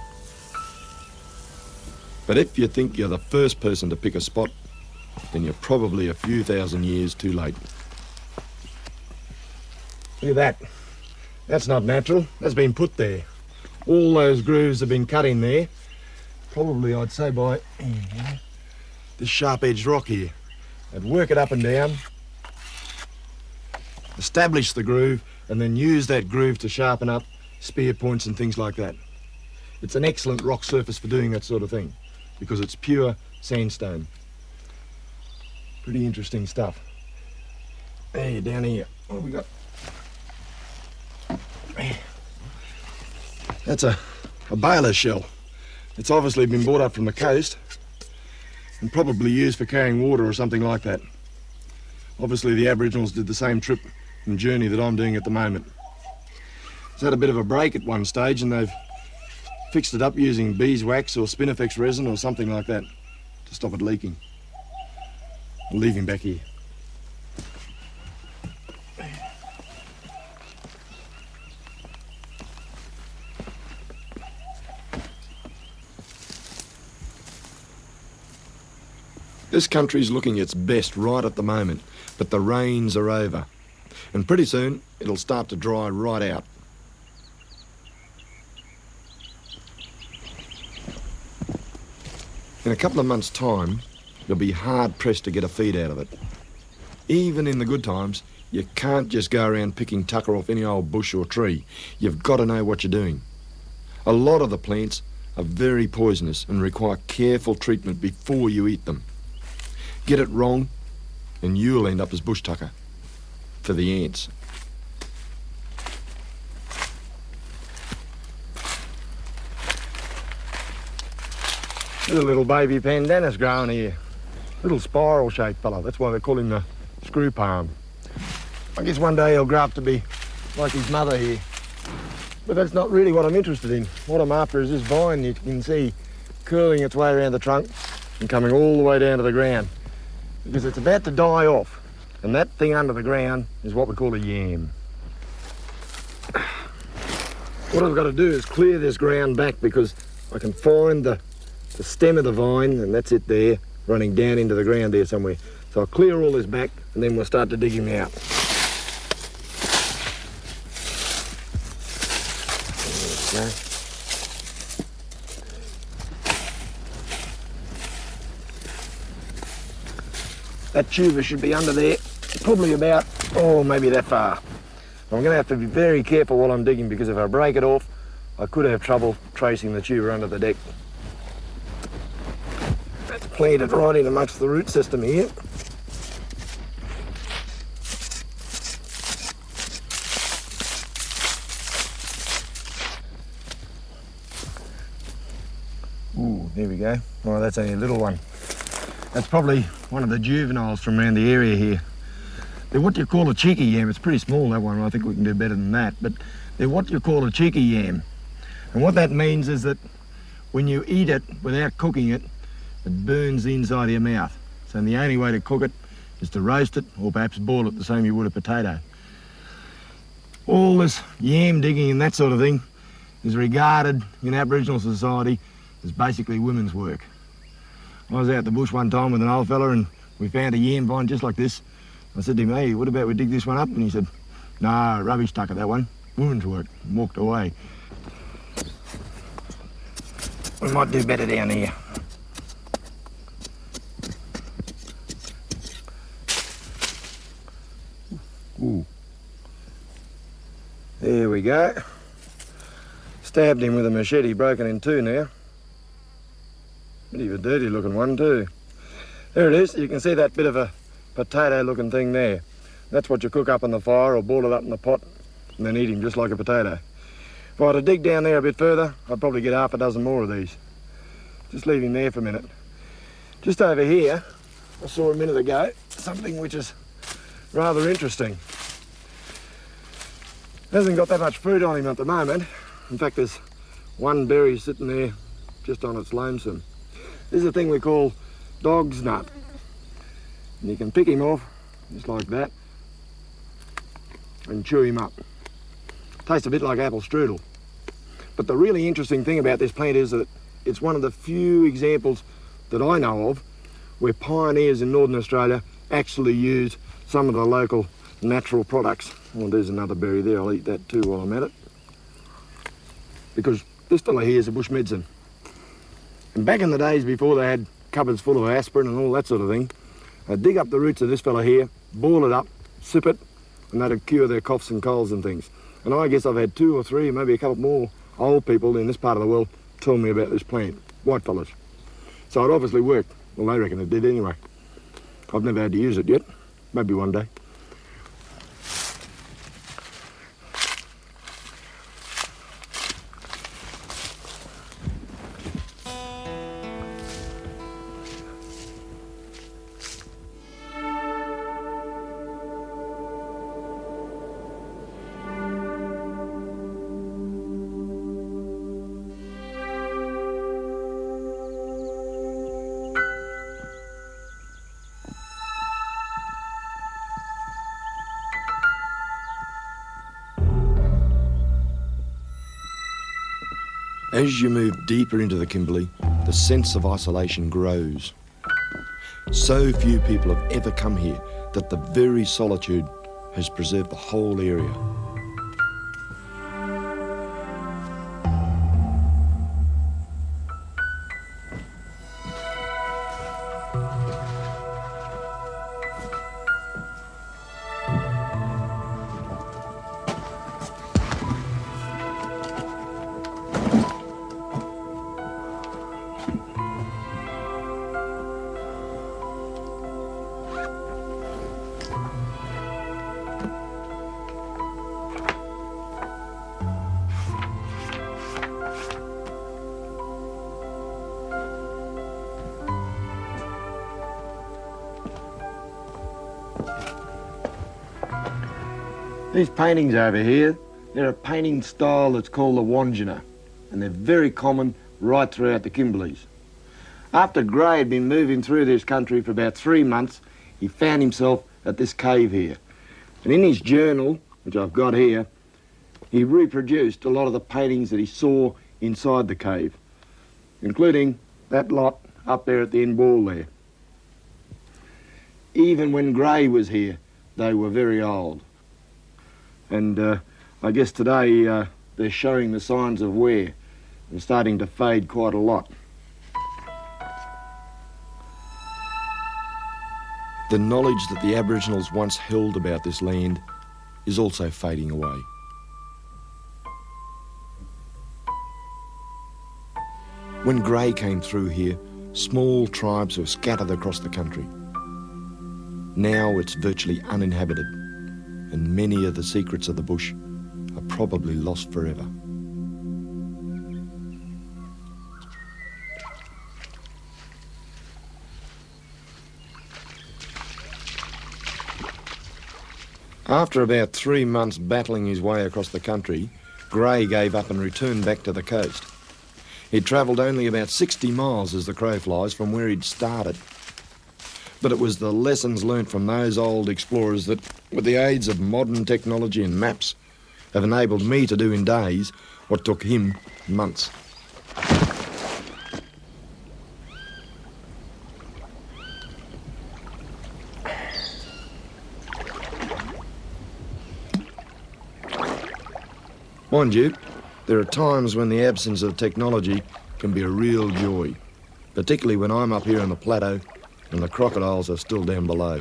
But if you think you're the first person to pick a spot, then you're probably a few thousand years too late. Look at that. That's not natural. That's been put there. All those grooves have been cut in there. Probably, I'd say, by this sharp-edged rock here. They'd work it up and down, establish the groove, and then use that groove to sharpen up spear points and things like that. It's an excellent rock surface for doing that sort of thing because it's pure sandstone. Pretty interesting stuff. Hey, down here, what have we got? That's a baler shell. It's obviously been brought up from the coast and probably used for carrying water or something like that. Obviously the Aboriginals did the same trip and journey that I'm doing at the moment. It's had a bit of a break at one stage and they've fixed it up using beeswax or spinifex resin or something like that to stop it leaking. I'll leave him back here. This country's looking its best right at the moment, but the rains are over. And pretty soon, it'll start to dry right out. In a couple of months' time, you'll be hard-pressed to get a feed out of it. Even in the good times, you can't just go around picking tucker off any old bush or tree. You've got to know what you're doing. A lot of the plants are very poisonous and require careful treatment before you eat them. Get it wrong, and you'll end up as Bushtucker for the ants. There's a little baby pandanus growing here. Little spiral-shaped fella. That's why they call him the screw palm. I guess one day he'll grow up to be like his mother here. But that's not really what I'm interested in. What I'm after is this vine you can see curling its way around the trunk and coming all the way down to the ground. Because it's about to die off. And that thing under the ground is what we call a yam. What I've got to do is clear this ground back because I can find the stem of the vine, and that's it there, running down into the ground there somewhere. So I'll clear all this back and then we'll start to dig him out. There we go. That tuber should be under there, probably about, maybe that far. I'm going to have to be very careful while I'm digging because if I break it off, I could have trouble tracing the tuber under the deck. That's planted right in amongst the root system here. Ooh, there we go. Oh, that's only a little one. That's probably one of the juveniles from around the area here. They're what you call a cheeky yam. It's pretty small, that one. I think we can do better than that. But they're what you call a cheeky yam. And what that means is that when you eat it without cooking it, it burns the inside of your mouth. So the only way to cook it is to roast it or perhaps boil it the same you would a potato. All this yam digging and that sort of thing is regarded in Aboriginal society as basically women's work. I was out in the bush one time with an old fella and we found a yam vine just like this. I said to him, hey, what about we dig this one up? And he said, no, rubbish tucker, that one. Women's work. And walked away. We might do better down here. Ooh. There we go. Stabbed him with a machete, broken in two now. Bit of a dirty looking one too. There it is. You can see that bit of a potato looking thing there. That's what you cook up on the fire or boil it up in the pot and then eat him just like a potato. If I were to dig down there a bit further, I'd probably get half a dozen more of these. Just leave him there for a minute. Just over here, I saw a minute ago something which is rather interesting. Hasn't got that much fruit on him at the moment. In fact, there's one berry sitting there just on its lonesome. This is a thing we call dog's nut. And you can pick him off, just like that, and chew him up. Tastes a bit like apple strudel. But the really interesting thing about this plant is that it's one of the few examples that I know of where pioneers in Northern Australia actually use some of the local natural products. Well, there's another berry there, I'll eat that too while I'm at it. Because this fella here is a bush medicine. And back in the days before they had cupboards full of aspirin and all that sort of thing, they'd dig up the roots of this fella here, boil it up, sip it, and that'd cure their coughs and colds and things. And I guess I've had 2 or 3, maybe a couple more old people in this part of the world tell me about this plant, white fellas. So it obviously worked. Well, they reckon it did anyway. I've never had to use it yet. Maybe one day. As you move deeper into the Kimberley, the sense of isolation grows. So few people have ever come here that the very solitude has preserved the whole area. These paintings over here, they're a painting style that's called the Wandjina, and they're very common right throughout the Kimberleys. After Gray had been moving through this country for about 3 months, he found himself at this cave here. And in his journal, which I've got here, he reproduced a lot of the paintings that he saw inside the cave, including that lot up there at the end wall there. Even when Gray was here, they were very old. And I guess today they're showing the signs of wear and starting to fade quite a lot. The knowledge that the Aboriginals once held about this land is also fading away. When Gray came through here, small tribes were scattered across the country. Now it's virtually uninhabited, and many of the secrets of the bush are probably lost forever. After about 3 months battling his way across the country, Gray gave up and returned back to the coast. He'd travelled only about 60 miles as the crow flies from where he'd started. But it was the lessons learnt from those old explorers that, with the aids of modern technology and maps, have enabled me to do in days what took him months. Mind you, there are times when the absence of technology can be a real joy, particularly when I'm up here on the plateau and the crocodiles are still down below.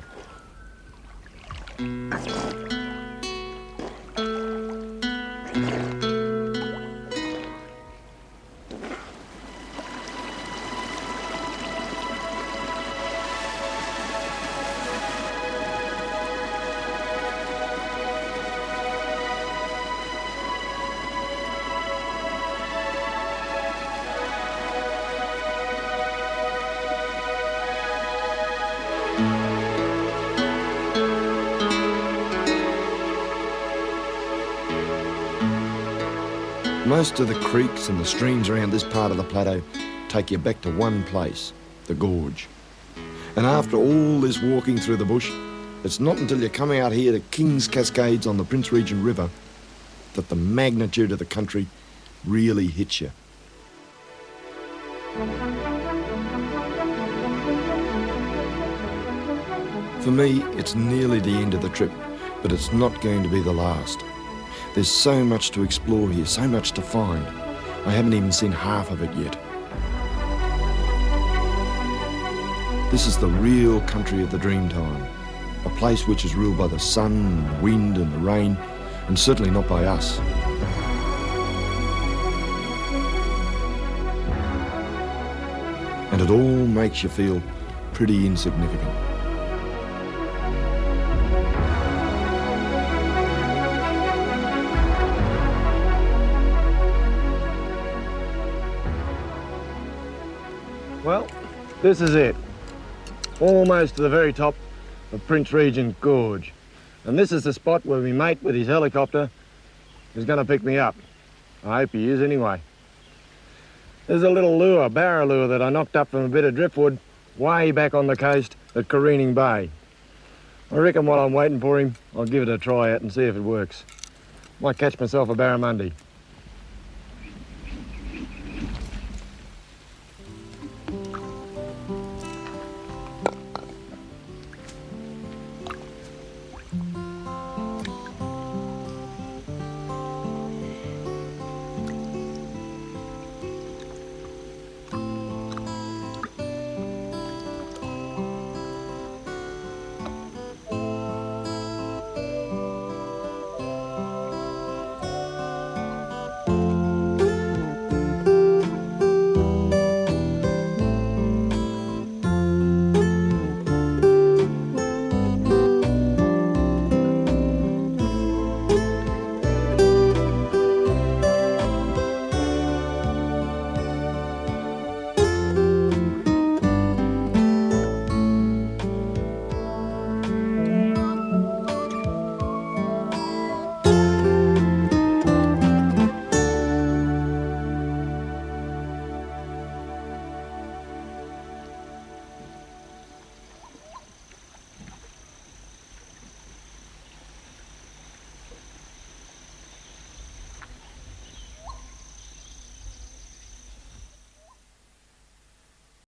Most of the creeks and the streams around this part of the plateau take you back to one place, the Gorge. And after all this walking through the bush, it's not until you come out here to King's Cascades on the Prince Regent River that the magnitude of the country really hits you. For me, it's nearly the end of the trip, but it's not going to be the last. There's so much to explore here, so much to find. I haven't even seen half of it yet. This is the real country of the Dreamtime, a place which is ruled by the sun and the wind and the rain, and certainly not by us. And it all makes you feel pretty insignificant. Well, this is it. Almost to the very top of Prince Regent Gorge. And this is the spot where my mate with his helicopter is going to pick me up. I hope he is anyway. There's a little lure, barra lure, that I knocked up from a bit of driftwood way back on the coast at Careening Bay. I reckon while I'm waiting for him, I'll give it a try out and see if it works. Might catch myself a barramundi.